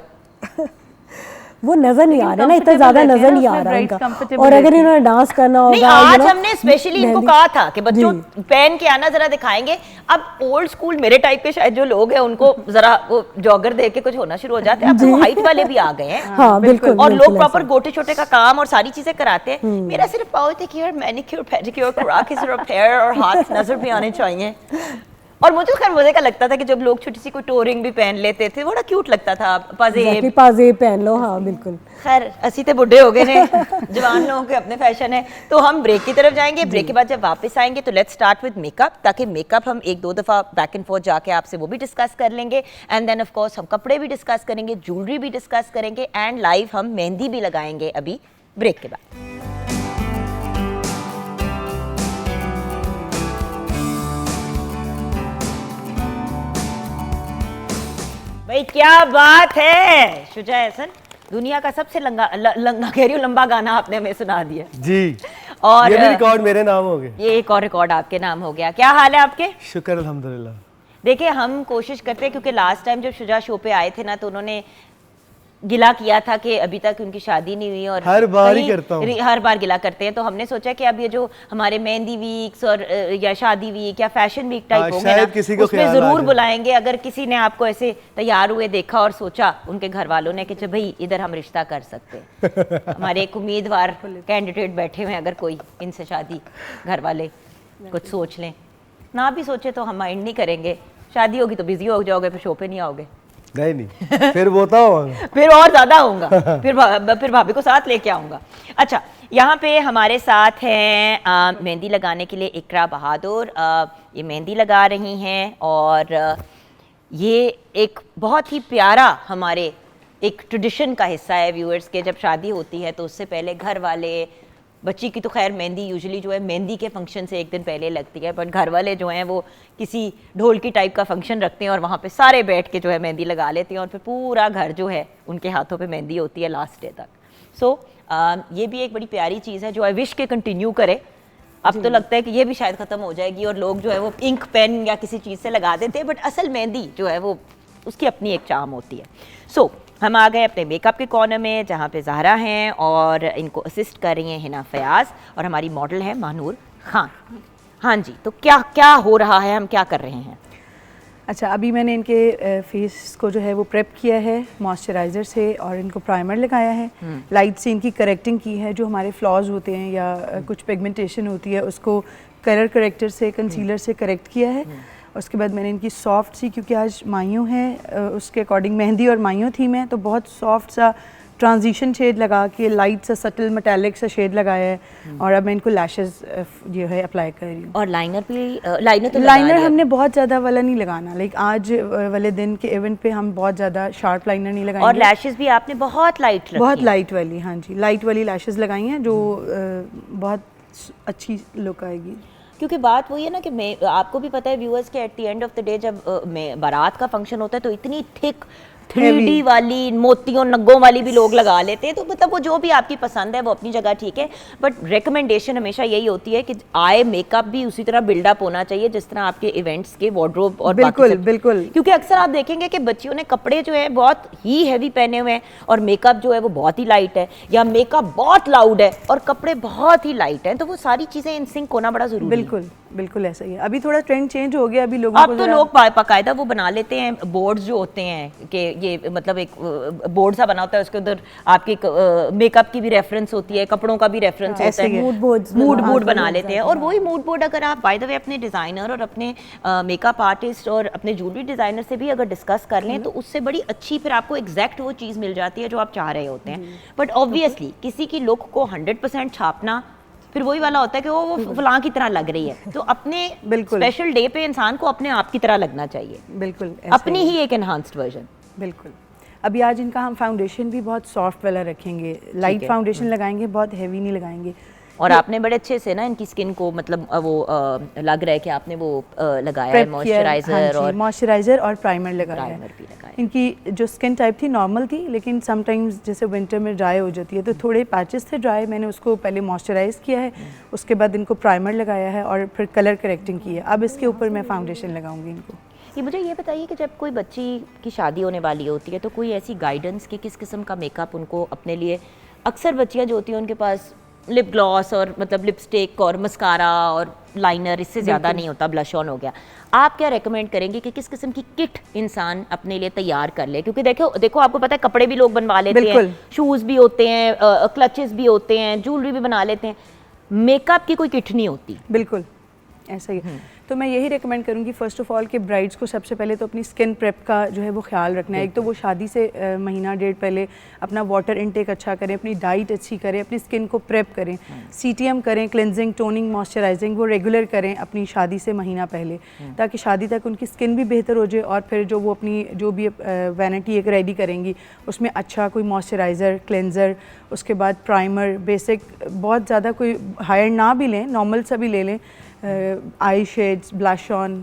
वो नजर नहीं आ रहा ना, इतना ज्यादा नजर नहीं आ रहा इनका। और अगर इन्होंने डांस करना होगा, नहीं, आज हमने स्पेशली इनको कहा था कि बच्चों पहन के आना, जरा दिखाएंगे। अब ओल्ड स्कूल मेरे टाइप के शायद जो लोग हैं उनको जरा वो जॉगर देख के कुछ होना शुरू हो जाते हैं। अब तो हाइट वाले भी आ गए हैं। हाँ बिल्कुल। और लोग प्रॉपर गोटे छोटे का काम और सारी चीजें कराते हैं। मेरा सिर्फ पाओ थे कि यार मैनिक्योर पेडिक्योर करा के सिर्फ हेयर और हाथ नजर भी आने चाहिए। और मुझे खैर मजे का लगता था कि जब लोग छोटी सी कोई टोरिंग भी पहन लेते थे, बड़ा क्यूट लगता था। पाजेब पहन लो। हाँ बिल्कुल। खैर असी तो बुढ़े हो गए ने, जवान लोगों के अपने फैशन है। तो हम ब्रेक की तरफ जाएंगे, ब्रेक के बाद जब वापस आएंगे तो लेट्स स्टार्ट विद मेकअप, ताकि मेकअप हम 1-2 दफ़ा बैक एंड फोर्थ जाके आपसे वो भी डिस्कस कर लेंगे, एंड देन ऑफ कोर्स हम कपड़े भी डिस्कस करेंगे, ज्वेलरी भी डिस्कस करेंगे, एंड लाइव हम मेहंदी भी लगाएंगे अभी ब्रेक के बाद। भाई क्या बात है शुजा एहसन, दुनिया का सबसे लंगा कह रही हूँ लंबा गाना आपने हमें सुना दिया जी। और ये भी रिकॉर्ड मेरे नाम हो गए। ये एक और रिकॉर्ड आपके नाम हो गया। क्या हाल है आपके? शुक्र अल्हम्दुलिल्लाह। देखिए हम कोशिश करते हैं, क्योंकि लास्ट टाइम जब शुजा शो पे आए थे ना तो उन्होंने गिला किया था कि अभी तक उनकी शादी नहीं हुई, और हर बार ही करता हूँ। हर बार गिला करते हैं। तो हमने सोचा कि अब ये जो हमारे मेहंदी वीक्स और या शादी वीक या फैशन वीक टाइप होंगे ना, किसी को उसमें ख्याल आ जरूर जाए। बुलाएंगे। अगर किसी ने आपको ऐसे तैयार हुए देखा और सोचा उनके घर वालों ने कि चल भाई इधर हम रिश्ता कर सकते हैं, हमारे एक उम्मीदवार कैंडिडेट बैठे हुए हैं, अगर कोई इनसे शादी घर वाले कुछ सोच लें, ना भी सोचे तो हम माइंड नहीं करेंगे। शादी होगी तो बिजी हो जाओगे, फिर शो पे नहीं आओगे। नहीं फिर वो तो फिर और ज्यादा होगा, फिर भाभी को साथ लेके आऊंगा। अच्छा, यहाँ पे हमारे साथ हैं मेहंदी लगाने के लिए इकरा बहादुर। ये मेहंदी लगा रही हैं और ये एक बहुत ही प्यारा हमारे एक ट्रेडिशन का हिस्सा है व्यूअर्स के। जब शादी होती है तो उससे पहले घर वाले, बच्ची की तो खैर मेहंदी यूजुअली जो है मेहंदी के फंक्शन से एक दिन पहले लगती है, बट घर वाले जो हैं वो किसी ढोलकी टाइप का फंक्शन रखते हैं और वहाँ पे सारे बैठ के जो है मेहंदी लगा लेते हैं, और फिर पूरा घर जो है उनके हाथों पे मेहंदी होती है लास्ट डे तक। सो ये भी एक बड़ी प्यारी चीज़ है जो आई विश के कंटिन्यू करे। अब तो लगता है कि ये भी शायद ख़त्म हो जाएगी और लोग जो है वो इंक पेन या किसी चीज़ से लगा देते हैं, बट असल मेहंदी जो है वो उसकी अपनी एक चार्म होती है। सो हम आ गए अपने मेकअप के कॉर्नर में जहाँ पे ज़हरा हैं और इनको असिस्ट कर रही हैं हिना फयाज, और हमारी मॉडल है मानूर खान। हाँ जी, तो क्या क्या हो रहा है, हम क्या कर रहे हैं? अच्छा, अभी मैंने इनके फेस को जो है वो प्रेप किया है मॉइस्चराइज़र से और इनको प्राइमर लगाया है। लाइट से इनकी करेक्टिंग की है, जो हमारे फ्लॉज होते हैं या कुछ पिगमेंटेशन होती है उसको कलर करेक्टर से, कंसीलर से करेक्ट किया है। उसके बाद मैंने इनकी सॉफ्ट सी, क्योंकि आज मायूं है उसके अकॉर्डिंग मेहंदी और मायूं थीम है, तो बहुत सॉफ्ट सा ट्रांजिशन शेड लगा के लाइट सा सटल मेटालिक सा शेड लगाया है। और अब मैं इनको लैशेस जो है अप्लाई कर रही हूँ। और लाइनर भी, लाइनर तो लाइनर हमने बहुत ज़्यादा वाला नहीं लगाना, लाइक आज वाले दिन के इवेंट पे हम बहुत ज़्यादा शार्प लाइनर नहीं लगाएंगे। और लैशेस भी आपने बहुत लाइट रखी बहुत हैं। लाइट वाली, हाँ जी, लाइट वाली लैशेस लगाई हैं जो बहुत अच्छी लुक आएगी। क्योंकि बात वही है ना कि मैं, आपको भी पता है व्यूअर्स के eight the end of the day जब बारात का फंक्शन होता है तो इतनी थिक 3D वाली मोतियों नग्गों वाली भी लोग लगा लेते हैं। तो मतलब वो जो भी आपकी पसंद है वो अपनी जगह ठीक है, बट रिकमेंडेशन हमेशा यही होती है कि आई मेकअप भी उसी तरह बिल्डअप होना चाहिए जिस तरह आपके इवेंट्स के वार्डरोब और बिल्कुल बिल्कुल। क्योंकि अक्सर आप देखेंगे कि बच्चियों ने कपड़े जो है बहुत ही हैवी पहने हुए हैं और मेकअप जो है वो बहुत ही लाइट है, या मेकअप बहुत लाउड है और कपड़े बहुत ही लाइट हैं, तो वो सारी चीज़ें इन सिंक होना बड़ा ज़रूरी है। बिल्कुल बिल्कुल ऐसा ही है। अभी थोड़ा ट्रेंड चेंज हो गया, अभी लोगों अब को तो लोग बाकायदा वो बना लेते हैं बोर्ड्स जो होते हैं कि ये मतलब एक बोर्ड सा बना होता है, उसके उधर आपकी मेकअप की भी रेफरेंस होती है, कपड़ों का भी रेफरेंस होता है, मूड बोर्ड बना लेते हैं। और वही मूड बोर्ड अगर आप बाय द वे अपने डिज़ाइनर और अपने मेकअप आर्टिस्ट और अपने ज्वेलरी डिज़ाइनर से भी अगर डिस्कस कर लें तो उससे बड़ी अच्छी फिर आपको एग्जैक्ट वो चीज़ मिल जाती है जो आप चाह रहे होते हैं। बट ऑब्वियसली किसी की लुक को 100% छापना फिर वही वाला होता है कि वो फलां की तरह लग रही है, तो अपने स्पेशल डे पे इंसान को अपने आप की तरह लगना चाहिए। बिल्कुल अपनी ही एक एनहांस्ड वर्जन। बिल्कुल। अभी आज इनका हम फाउंडेशन भी बहुत सॉफ्ट वाला रखेंगे, लाइट फाउंडेशन लगाएंगे, बहुत हैवी नहीं लगाएंगे। और आपने बड़े अच्छे से ना इनकी स्किन को मतलब वो लग रहा है कि आपने वो लगाया है मॉइस्चराइजर, और मॉइस्चराइजर और प्राइमर लगाया प्राइमर है। भी लगाया। इनकी जो स्किन टाइप थी नॉर्मल थी, लेकिन समटाइम्स जैसे विंटर में ड्राई हो जाती है तो थोड़े पैचेस थे ड्राई, मैंने उसको पहले मॉइस्चराइज किया है, उसके बाद इनको प्राइमर लगाया है और फिर कलर करेक्टिंग की है। अब इसके ऊपर मैं फाउंडेशन लगाऊंगी इनको। ये मुझे ये बताइए कि जब कोई बच्ची की शादी होने वाली होती है तो कोई ऐसी गाइडेंस कि किस किस्म का मेकअप उनको अपने लिए, अक्सर बच्चियाँ जो होती हैं उनके पास लिप ग्लॉस और मतलब लिपस्टिक और मस्कारा और लाइनर, इससे ज़्यादा नहीं होता, ब्लश ऑन हो गया, आप क्या रेकमेंड करेंगे कि किस किस्म की किट इंसान अपने लिए तैयार कर ले? क्योंकि देखो आपको पता है कपड़े भी लोग बनवा लेते हैं, शूज़ भी होते हैं, क्लचेस भी होते हैं, ज्वेलरी भी बना लेते हैं, मेकअप की कोई किट नहीं होती। बिल्कुल ऐसा ही है। तो मैं यही रिकमेंड करूँगी फ़र्स्ट ऑफ ऑल कि ब्राइड्स को सबसे पहले तो अपनी स्किन प्रेप का जो है वो ख्याल रखना है। एक तो वो शादी से महीना डेढ़ पहले अपना वाटर इनटेक अच्छा करें, अपनी डाइट अच्छी करें, अपनी स्किन को प्रेप करें, CTM करें, क्लेंजिंग, टोनिंग, मॉइस्चराइजिंग वो रेगुलर करें अपनी शादी से महीना पहले, ताकि शादी तक उनकी स्किन भी बेहतर हो जाए। और फिर जो वो अपनी जो भी वैनिटी एक रेडी करेंगी उसमें अच्छा कोई मॉइस्चराइज़र, क्लेंजर, उसके बाद प्राइमर, बेसिक, बहुत ज़्यादा कोई हायर ना भी लें, नॉर्मल सा भी ले लें, आई शेड्स, ब्लश ऑन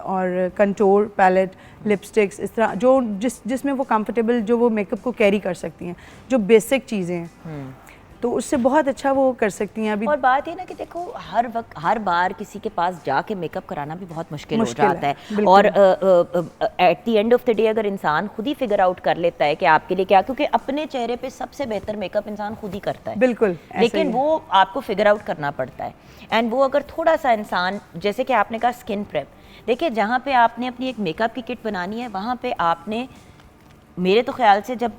और कंटूर पैलेट, लिपस्टिक्स, इस तरह जो जिसमें वो कंफर्टेबल, जो वो मेकअप को कैरी कर सकती हैं, जो बेसिक चीज़ें हैं, तो उससे बहुत अच्छा वो कर सकती हैं। अभी और बात है ना कि देखो हर वक्त हर बार किसी के पास जाके मेकअप कराना भी बहुत मुश्किल हो जाता है। और eight the end of the day अगर इंसान खुद ही फिगर आउट कर लेता है कि आपके लिए क्या, क्योंकि अपने चेहरे पे सबसे बेहतर मेकअप इंसान खुद ही करता है, बिल्कुल, लेकिन वो आपको फिगर आउट करना पड़ता है। एंड वो अगर थोड़ा सा इंसान, जैसे कि आपने कहा स्किन प्रेप, देखिए जहाँ पे आपने अपनी एक मेकअप की किट बनानी है वहाँ पे आपने, मेरे तो ख्याल से जब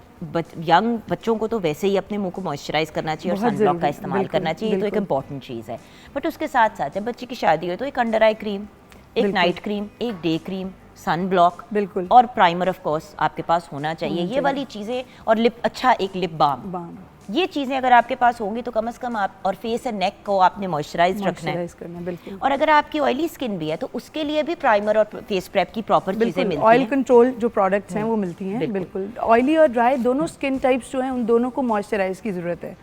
यंग बच्चों को तो वैसे ही अपने मुंह को मॉइस्चराइज करना चाहिए और सनब्लॉक का इस्तेमाल करना चाहिए, तो एक इम्पॉर्टेंट चीज़ है। बट उसके साथ साथ जब बच्चे की शादी हो तो एक अंडर आई क्रीम, एक नाइट क्रीम, एक डे क्रीम, सन ब्लॉक, बिल्कुल, और प्राइमर ऑफ कोर्स आपके पास होना चाहिए। ये वाली चीज़ें, और लिप, अच्छा एक लिप बाम, ये चीज़ें अगर आपके पास होंगी तो कम से कम आप, और फेस एंड नेक को आपने मॉइस्चराइज रखना है। बिल्कुल। और अगर आपकी ऑयली स्किन भी है तो उसके लिए भी प्राइमर और फेस प्रेप की प्रॉपर चीज़ें मिलती हैं। ऑयल कंट्रोल जो प्रोडक्ट्स हैं वो मिलती हैं, बिल्कुल। ऑयली और ड्राई दोनों स्किन टाइप्स जो हैं उन दोनों को मॉइस्चराइज की ज़रूरत है।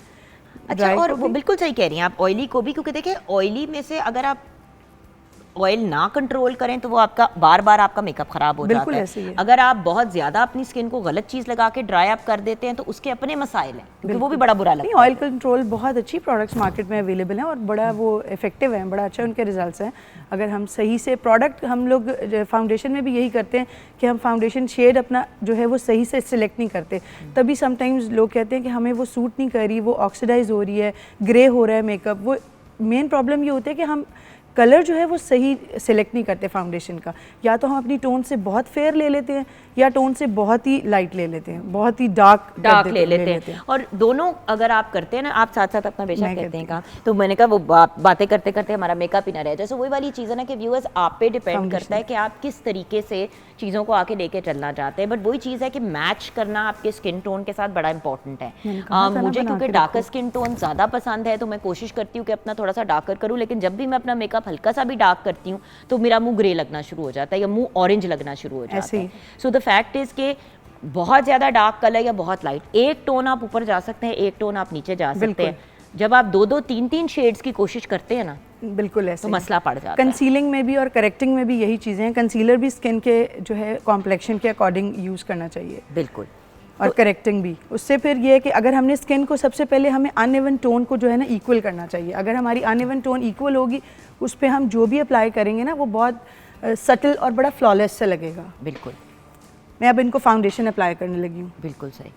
अच्छा, और वो बिल्कुल सही कह रही हैं आप, ऑयली को भी, क्योंकि देखिए ऑयली में से अगर आप ऑयल ना कंट्रोल करें तो वो आपका बार बार आपका मेकअप खराब हो जाता है। अगर आप बहुत ज्यादा अपनी स्किन को गलत चीज लगा के ड्राई अप कर देते हैं तो उसके अपने मसाइल हैं, क्योंकि वो भी बड़ा बुरा लगता है। ऑयल कंट्रोल बहुत अच्छी प्रोडक्ट्स मार्केट में अवेलेबल हैं और बड़ा वो इफेक्टिव हैं, बड़ा अच्छा उनके रिजल्ट्स हैं। अगर हम सही से प्रोडक्ट, हम लोग फाउंडेशन में भी यही करते हैं कि हम फाउंडेशन शेड अपना जो है वो सही से सिलेक्ट नहीं करते, तभी समटाइम्स लोग कहते हैं कि हमें वो सूट नहीं कर रही, वो ऑक्सीडाइज हो रही है, ग्रे हो रहा है मेकअप। वो मेन प्रॉब्लम ये होती है कि हम कलर जो है वो सही सिलेक्ट नहीं करते फाउंडेशन का, या तो हम अपनी टोन से बहुत फेयर ले लेते हैं या टोन से बहुत ही लाइट ले लेते हैं, बहुत ही डार्क ले लेते हैं। और दोनों अगर आप करते हैं ना, आप साथ साथ अपना बेशक करते हैं काम, तो मैंने कहा वो बातें करते करते हमारा मेकअप ही ना रह जाए। सो वही वाली चीज़ है ना कि व्यूअर्स आप पे डिपेंड करता है कि आप किस तरीके से चीज़ों को आके लेके चलना चाहते हैं। बट वही चीज़ है कि मैच करना आपके स्किन टोन के साथ बड़ा इंपॉर्टेंट है। मुझे क्योंकि डार्कर स्किन टोन ज़्यादा पसंद है तो मैं कोशिश करती हूँ कि अपना थोड़ा सा डार्कर करूँ, लेकिन जब भी मैं अपना मेकअप हल्का सा भी डार्क करती हूँ तो मेरा मुंह ग्रे लगना शुरू हो जाता है या मुंह ऑरेंज लगना शुरू हो जाता है। सो द फैक्ट इज के बहुत ज़्यादा डार्क कलर या बहुत लाइट, एक टोन आप ऊपर जा सकते हैं, एक टोन आप नीचे जा सकते हैं। जब आप दो दो तीन तीन शेड्स की कोशिश करते हैं ना, बिल्कुल ऐसे तो मसला पड़ जाता है। कंसीलिंग में भी और करेक्टिंग में भी यही चीज़ें हैं। कंसीलर भी स्किन के जो है कॉम्प्लेक्शन के अकॉर्डिंग यूज़ करना चाहिए, बिल्कुल, और करेक्टिंग भी। उससे फिर ये है कि अगर हमने स्किन को सबसे पहले हमें अनइवन टोन को जो है ना इक्वल करना चाहिए। अगर हमारी अनइवन टोन इक्वल होगी, उस पर हम जो भी अप्लाई करेंगे ना वो बहुत सटल और बड़ा फ्लॉलेस से लगेगा। बिल्कुल। मैं अब इनको फाउंडेशन अप्लाई करने लगी हूँ। बिल्कुल सही।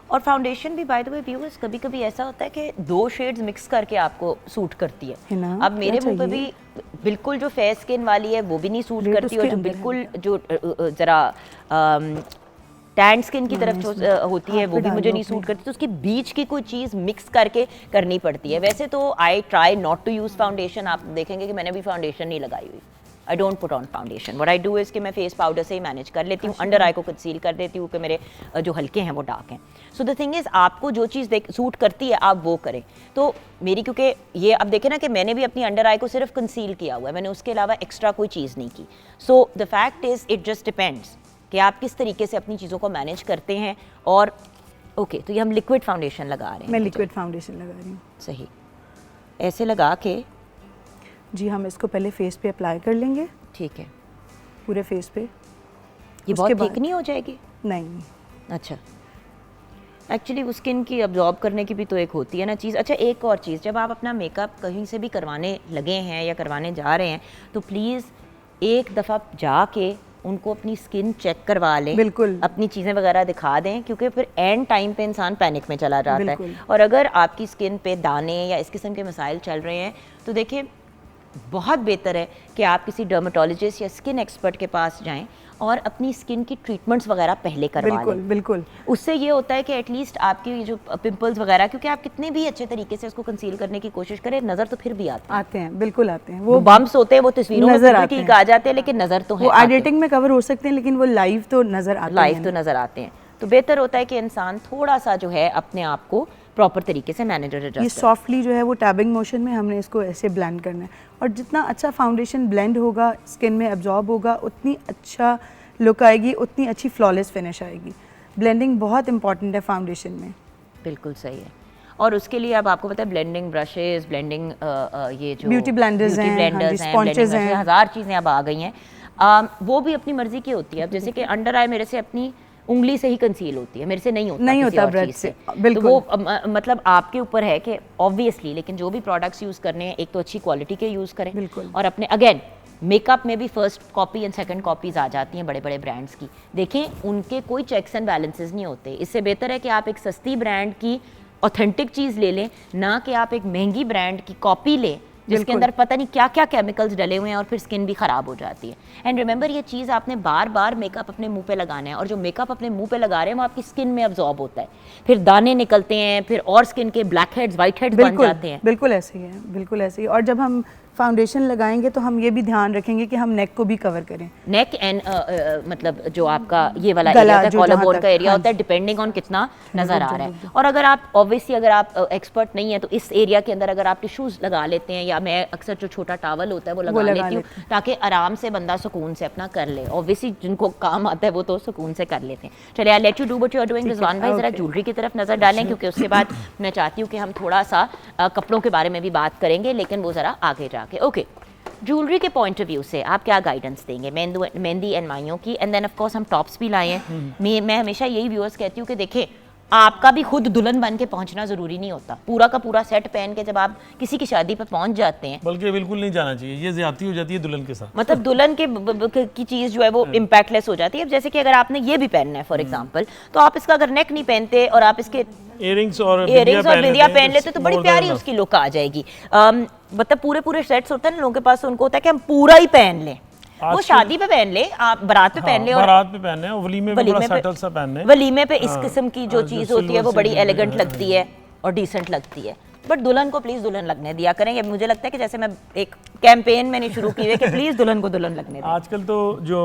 और फाउंडेशन भी बाय द वे व्यूअर्स कभी कभी ऐसा होता है कि दो शेड्स मिक्स करके आपको सूट करती है ना? अब मेरे मुंह पे भी बिल्कुल जो फेयर स्किन वाली है वो भी नहीं सूट करती, और जो बिल्कुल जो जरा टैन स्किन की तरफ जो होती है वो भी मुझे नहीं सूट करती, तो उसके बीच की कोई चीज़ मिक्स करके करनी पड़ती है। वैसे तो I try not to use foundation. आप देखेंगे कि मैंने भी फाउंडेशन नहीं लगाई हुई। I don't put on foundation. What I do is कि मैं फेस पाउडर से ही मैनेज कर लेती हूँ, अंडर आई को कंसील कर देती हूँ कि मेरे जो हल्के हैं वो डार्क हैं। सो द थिंग इज़, आपको जो चीज़ सूट करती है आप वो करें। तो मेरी, क्योंकि ये अब देखें ना कि मैंने भी अपनी अंडर आई को सिर्फ कंसील किया हुआ है, मैंने उसके अलावा एक्स्ट्रा कोई चीज़ नहीं की। So the fact is it just depends कि आप किस तरीके से अपनी चीज़ों को मैनेज करते हैं। और ओके, तो ये हम लिक्विड फाउंडेशन लगा रहे हैं। मैं लिक्विड फाउंडेशन लगा रही हूँ। सही, ऐसे लगा के जी हम इसको पहले फेस पे अप्लाई कर लेंगे। ठीक है, पूरे फेस पे। ये बहुत थिक नहीं हो जाएगी? नहीं। अच्छा, एक्चुअली वो स्किन की अब्जॉर्ब करने की भी तो एक होती है ना चीज़। अच्छा, एक और चीज़, जब आप अपना मेकअप कहीं से भी करवाने लगे हैं या करवाने जा रहे हैं तो प्लीज़ एक दफ़ा जाके उनको अपनी स्किन चेक करवा लें, बिल्कुल, अपनी चीज़ें वगैरह दिखा दें, क्योंकि फिर एंड टाइम पे इंसान पैनिक में चला जाता है। और अगर आपकी स्किन पे दाने या इस किस्म के मसाइल चल रहे हैं तो देखिए बहुत बेहतर है कि आप किसी डर्मेटोलॉजिस्ट या स्किन एक्सपर्ट के पास जाएं और अपनी स्किन की ट्रीटमेंट्स वगैरह पहले करवा बिल्कुल लें। बिल्कुल। उससे ये होता है कि एटलीस्ट आपके ये जो पिंपल्स वगैरह, क्योंकि आप कितने भी अच्छे तरीके से उसको कंसील करने की कोशिश करें, नज़र तो फिर भी आते हैं, बिल्कुल आते हैं। वो बम्प्स होते हैं, वो तस्वीरों में नज़र फिर आते ठीक हैं। आ जाते हैं, लेकिन नज़र तो है, वो एडिटिंग में कवर हो सकते हैं, लेकिन वो लाइव तो नज़र आते हैं। लाइव तो नज़र आते हैं। तो बेहतर होता है कि इंसान थोड़ा सा जो है अपने आप को प्रॉपर तरीके से मैनेज ये एडजस्ट सॉफ्टली जो है वो टैबिंग मोशन में हमने इसको ऐसे ब्लेंड करना है, और जितना अच्छा फाउंडेशन ब्लेंड होगा, स्किन में एब्जॉर्ब होगा, उतनी अच्छा लुक आएगी, उतनी अच्छी फ्लॉलेस फिनिश आएगी। ब्लेंडिंग बहुत इंपॉर्टेंट है फाउंडेशन में। बिल्कुल सही है। और उसके लिए अब आपको पता है ब्लेंडिंग ब्रशेस, ब्लेंडिंग ये जो ब्यूटी ब्लेंडर्स हैं, ब्लेंडर्स हैं, स्पॉन्चेस blending हैं, brushes, हज़ार चीज़ें अब आ गई हैं। वो भी अपनी मर्जी की होती है। अब जैसे कि अंडर आई मेरे से अपनी उंगली से ही कंसील होती है, मेरे से नहीं होता, नहीं किसी होता और ब्रश चीज़ से, तो बिल्कुल। वो मतलब आपके ऊपर है कि ऑब्वियसली, लेकिन जो भी प्रोडक्ट्स यूज़ करने हैं, एक तो अच्छी क्वालिटी के यूज़ करें, बिल्कुल। और अपने अगेन मेकअप में भी first copy and second copies आ जाती हैं बड़े बड़े ब्रांड्स की। देखें उनके कोई चेक्स एंड बैलेंसेस नहीं होते। इससे बेहतर है कि आप एक सस्ती ब्रांड की ऑथेंटिक चीज़ ले लें, ना कि आप एक महंगी ब्रांड की कॉपी लें जिसके अंदर पता नहीं क्या क्या केमिकल्स डले हुए हैं और फिर स्किन भी ख़राब हो जाती है। एंड रिमेंबर, ये चीज़ आपने बार बार मेकअप अपने मुंह पे लगाना है, और जो मेकअप अपने मुंह पे लगा रहे हैं वो आपकी स्किन में अब्जॉर्ब होता है, फिर दाने निकलते हैं, फिर और स्किन के ब्लैक हेड्स, वाइट हेड्स बन जाते हैं। बिल्कुल ऐसे ही है, बिल्कुल ऐसे ही। और जब हम फाउंडेशन लगाएंगे तो हम ये भी ध्यान रखेंगे कि हम नेक को भी कवर करें। नेक एंड मतलब जो आपका ये वाला गला एरिया होता है, जो कॉलर जहाँ बोन तक, का एरिया हाँ होता है, डिपेंडिंग ऑन कितना नजर आ रहा है। और अगर आप ऑब्वियसली अगर आप एक्सपर्ट नहीं है तो इस एरिया के अंदर अगर आप टिश्यूज लगा लेते हैं, या मैं अक्सर जो छोटा टॉवल होता है वो लगा लेती हूँ ताकि आराम से बंदा सुकून से अपना कर ले। ऑब्वियसली जिनको काम आता है वो तो सुकून से कर लेते हैं। चलिए, I let you do what you are doing. Rizwan भाई जरा ज्वेलरी की तरफ नजर डालें, क्योंकि उसके बाद मैं चाहती हूँ कि हम थोड़ा सा कपड़ों के बारे में भी बात करेंगे, लेकिन वो जरा आगे जाके। ओके, ज्वेलरी के पॉइंट ऑफ व्यू से आप क्या गाइडेंस देंगे मेहंदी एंड माइयों की? एंड देन ऑफ कोर्स हम टॉप्स भी लाए हैं। मैं हमेशा यही व्यूअर्स कहती हूँ कि देखें, आपका भी खुद दुल्हन बन के पहुंचना जरूरी नहीं होता। पूरा का पूरा सेट पहन के जब आप किसी की शादी पर पहुंच जाते हैं, बल्कि बिल्कुल नहीं जाना चाहिए, ये ज्यादती हो जाती है दुल्हन के साथ। मतलब दुल्हन के की चीज जो है वो इम्पैक्टलेस हो जाती है। अब जैसे कि अगर आपने ये भी पहनना है फॉर एग्जांपल, तो आप इसका अगर नेक नहीं पहनते और आप इसके इयरिंग्स और बिंदिया पहन लेते तो बड़ी प्यारी उसकी लुक आ जाएगी। मतलब पूरे सेट्स होते हैं ना लोगों के पास, तो उनको होता है कि हम पूरा ही पहन लें। वो शादी पे पहन ले, आप बारात पे पहन ले, और बारात पे पहनने हैं, वलीमे पे बड़ा सटल सा पहनने। वलीमे पे इस किस्म की जो चीज होती है वो बड़ी एलिगेंट लगती है और डिसेंट लगती है। बट दुल्हन को प्लीज दुल्हन लगने दिया करें। ये मुझे लगता है कि जैसे मैं एक कैंपेन मैंने शुरू की है कि प्लीज दुल्हन को दुल्हन लगने दें। आजकल तो जो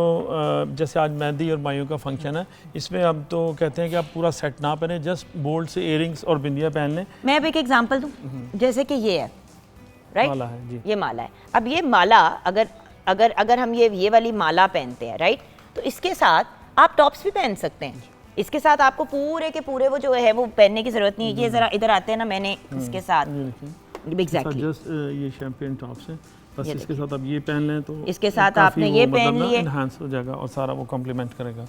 जैसे आज मेहंदी और माइयों का फंक्शन है, इसमें अब तो कहते हैं कि आप पूरा सेट ना पहने, जस्ट बोल्ड से इयरिंग्स और बिंदिया पहन लें। मैं अब एक एग्जांपल दूं, जैसे कि ये है, राइट, माला है जी। ये माला है। अब ये माला अगर हम ये वाली माला पहनते हैं, राइट, तो इसके साथ आप टॉप्स भी पहन सकते हैं। इसके साथ आपको पूरे के पूरे वो जो है वो पहनने की जरूरत नहीं है। ये जरा इधर आते हैं ना, मैंने इसके साथ एग्जैक्टली जस्ट ये शैंपेन टॉप्स है, बस इसके साथ आप ये पहन लें तो इसके साथ काफी आपने वो ये मतलब पहन ना लिए, enhance हो जाएगा और सारा वो कॉम्प्लीमेंट करेगा।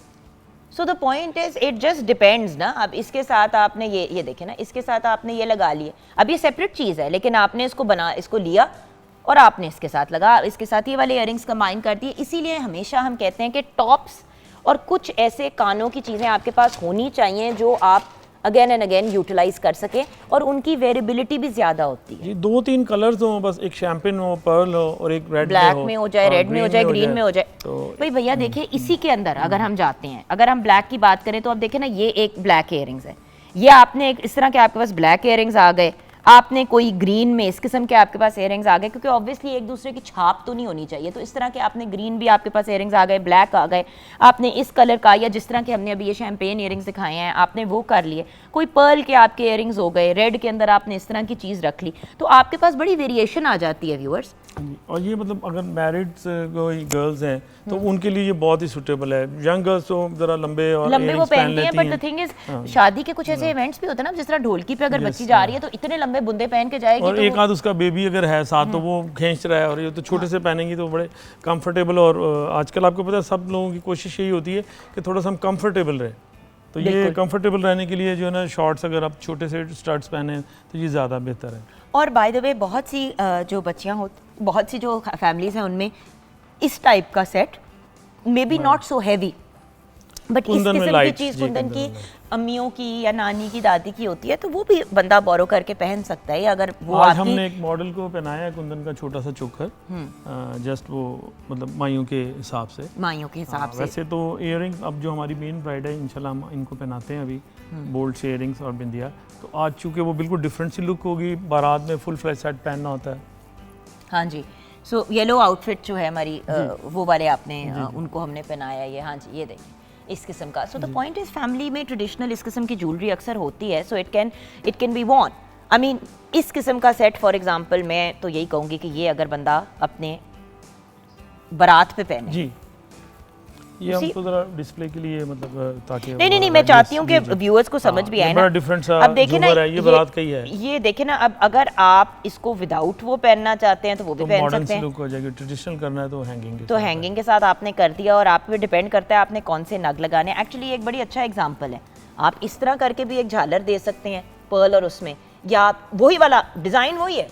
So the point is it just depends ना। अब इसके साथ आपने ये देखे ना, इसके साथ आपने ये लगा लिए। अब ये सेपरेट चीज़ है, लेकिन आपने इसको लिया और आपने इसके साथ लगा, इसके साथ ये वाले इयरिंग्स कंबाइन कर दिए। इसीलिए हमेशा हम कहते हैं कि टॉप्स और कुछ ऐसे कानों की चीज़ें आपके पास होनी चाहिए जो आप अगेन एंड अगेन यूटिलाइज कर सकें, और उनकी वेरिएबिलिटी भी ज़्यादा होती है। जी, 2-3 कलर्स हो, बस एक शैंपेन हो, पर्ल हो और एक रेड ब्लैक में हो जाए, रेड में हो जाए, ग्रीन में हो जाए। तो भाई भैया देखिए, इसी के अंदर अगर हम जाते हैं, अगर हम ब्लैक की बात करें तो आप देखें ना, ये एक ब्लैक इयरिंग्स है, ये आपने एक इस तरह के आपके पास ब्लैक इयरिंग्स आ गए, आपने कोई ग्रीन में इस किस्म के आपके पास इयरिंग्स आ गए, क्योंकि ऑब्वियसली एक दूसरे की छाप तो नहीं होनी चाहिए। तो इस तरह के आपने ग्रीन भी आपके पास इयरिंग्स आ गए, ब्लैक आ गए, आपने इस कलर का, या जिस तरह के हमने अभी ये शैंपेन इयरिंग्स दिखाए हैं आपने वो कर लिए। कोई पर्ल के आपके इयरिंग्स हो गए, रेड के अंदर आपने इस तरह की चीज़ रख ली, तो आपके पास बड़ी वेरिएशन आ जाती है व्यूअर्स। और ये मतलब अगर मैरिड कोई गर्ल्स हैं तो उनके लिए ये बहुत ही सूटेबल है। यंग गर्ल्स तो जरा लंबे और वो earrings पहन पहनती हैं, लेती बट हैं। द थिंग इज शादी के कुछ ऐसे इवेंट्स भी होते हैं ना, जिस तरह ढोलकी पे अगर बच्ची जा रही है तो इतने लंबे बुंदे पहन के जाएगी, और तो एक आध उसका बेबी अगर है साथ तो वो खींच रहा है, और ये तो छोटे से पहनेंगी तो बड़े कंफर्टेबल। और आजकल आपको पता है सब लोगों की कोशिश यही होती है कि थोड़ा सा हम कंफर्टेबल रहे, तो ये कंफर्टेबल रहने के लिए जो है ना, शॉर्ट्स अगर आप छोटे से स्टर्ट्स पहने तो ये ज़्यादा बेहतर है। और बाय द वे बहुत सी जो बच्चियां होती, बहुत सी जो फैमिलीज हैं उनमें इस टाइप का set may be not so heavy, but इस कुंदन में किस्म की lights, चीज़ जी, कुंदन की कुंदन में। अम्मियों की या नानी की दादी की होती है तो वो भी बंदा बोरो करके पहन सकता है, अगर वो आज आपकी हमने एक मॉडल को पहनाया है कुंदन का छोटा सा चोकर, जस्ट वो मतलब माइयों के हिसाब से। माइयों के हिसाब से। वैसे तो इयरिंग्स अब जो हमारी मेन ब्राइड है इंशाल्लाह हम इनको पहनाते हैं अभी, बोल्ड से इयरिंग्स और बिंदिया। तो आज चूँकि वो बिल्कुल डिफरेंट सी लुक होगी, बारात में फुल फ्लैश सेट पहनना होता है। हाँ जी, सो येलो आउटफिट जो है हमारी वो वाले आपने उनको हमने पहनाया ये, हाँ जी ये देखिए इस किस्म का। So the point is family में ट्रेडिशनल इस किस्म की ज्वेलरी अक्सर होती है, so it can be Warne. I mean इस किस्म का सेट फॉर एग्जांपल मैं तो यही कहूँगी कि ये अगर बंदा अपने बारात पे पहने। जी, ये उसी- हमको जरा डिस्प्ले के लिए मतलब ताकि नहीं मैं चाहती हूँ कि व्यूअर्स को समझ भी आए ना। बड़ा डिफरेंट सा अब देखिए ना झूमर है, ये बारात का ही है। ये देखिए ना, अब अगर आप इसको विदाउट वो पहनना चाहते हैं तो वो भी तो पहन मॉडर्न सकते सी हैं। लुक हो जाएगी, ट्रेडिशनल करना है तो हैंगिंग तो हैंगिंग के साथ आपने कर दिया और आप पे डिपेंड करता है आपने कौन से नग लगाने। एक्चुअली एक बड़ी अच्छा एग्जांपल है, आप इस तरह करके भी एक झालर दे सकते हैं पर्ल और उसमें, या वही वाला डिज़ाइन वही है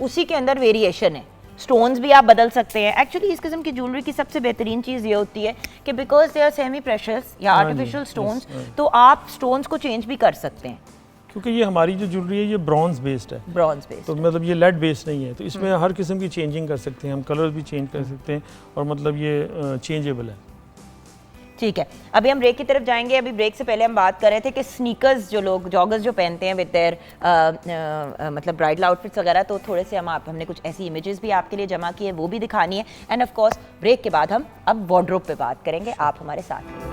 उसी के अंदर वेरिएशन है, स्टोन्स भी आप बदल सकते हैं। एक्चुअली इस किस्म की ज्वेलरी की सबसे बेहतरीन चीज़ ये होती है कि because they are semi precious या हाँ जी, आर्टिफिशियल स्टोन्स, हाँ। तो आप स्टोन्स को चेंज भी कर सकते हैं। क्योंकि ये हमारी जो ज्वेलरी है ये ब्रॉन्ज बेस्ड है, ब्रॉन्ज बेस्ड। तो मतलब ये लेड बेस्ड नहीं है, तो इसमें हर किस्म की चेंजिंग कर सकते हैं हम, कलर भी चेंज कर सकते हैं और मतलब ये चेंजेबल है। ठीक है, अभी हम ब्रेक की तरफ जाएंगे। अभी ब्रेक से पहले हम बात कर रहे थे कि स्नीकर्स जो लोग जॉगर्स जो पहनते हैं विद देयर मतलब ब्राइडल आउटफिट्स वगैरह, तो थोड़े से हमने कुछ ऐसी इमेजेस भी आपके लिए जमा की है, वो भी दिखानी है। एंड ऑफ कोर्स ब्रेक के बाद हम अब वार्डरोब पे बात करेंगे, आप हमारे साथ रहिए।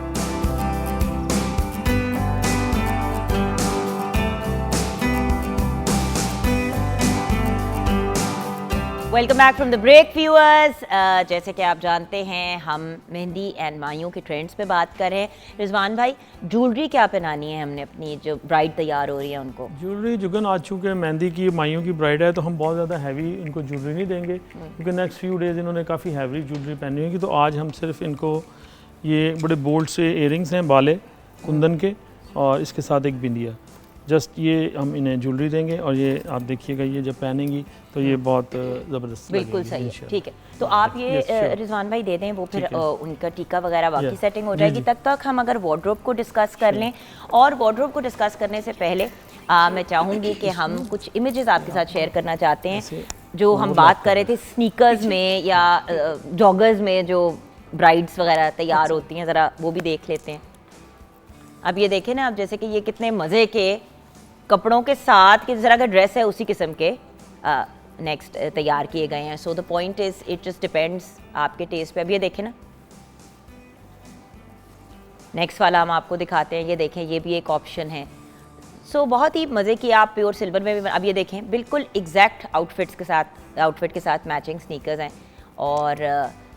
Welcome back from the break viewers. जैसे कि आप जानते हैं हम मेहंदी एंड माइयों के ट्रेंड्स पे बात कर रहे हैं। रिजवान भाई, ज्वेलरी क्या पहनानी है हमने अपनी जो ब्राइड तैयार हो रही है उनको? ज्वेलरी जुगन आज चूँकि मेहंदी की माइयों की ब्राइड है तो हम बहुत ज़्यादा हैवी इनको ज्वेलरी नहीं देंगे, क्योंकि नेक्स्ट फ्यू डेज़ इन्होंने काफ़ी हैवी ज्वेलरी पहनी होगी। तो आज हम सिर्फ इनको ये बड़े बोल्ड से इयरिंग्स हैं बाले कुंदन के, और इसके साथ एक बिंदिया, जस्ट ये हम इन्हें ज्वेलरी देंगे। और ये आप देखिएगा ये जब पहनेंगी तो ये बहुत ज़बरदस्त बिल्कुल लगेगी सही है, इंशाल्लाह। ठीक है। तो आप ये Yes, sure. रिजवान भाई दे दें, वो फिर ठीक है। उनका टीका वगैरह बाकी Yeah. सेटिंग हो जी, जाएगी। जी। तब तक हम अगर वार्डरोब को डिस्कस कर लें, और वार्डरोब को डिस्कस करने से पहले मैं चाहूँगी कि हम कुछ इमेजेस आपके साथ शेयर करना चाहते हैं ऐसे जो हम बात कर रहे थे स्नीकर्स में या जॉगर्स में जो ब्राइड्स वगैरह तैयार होती हैं, ज़रा वो भी देख लेते हैं। अब ये देखें ना, अब जैसे कि ये कितने मज़े के कपड़ों के साथ किस तरह का ड्रेस है उसी किस्म के नेक्स्ट तैयार किए गए हैं। So the point is it just depends आपके टेस्ट पे। अब ये देखें ना, नेक्स्ट वाला हम आपको दिखाते हैं, ये देखें ये भी एक ऑप्शन है। सो बहुत ही मज़े की आप प्योर सिल्वर में भी। अब ये देखें बिल्कुल एग्जैक्ट आउटफिट के साथ मैचिंग स्नीकर्स हैं, और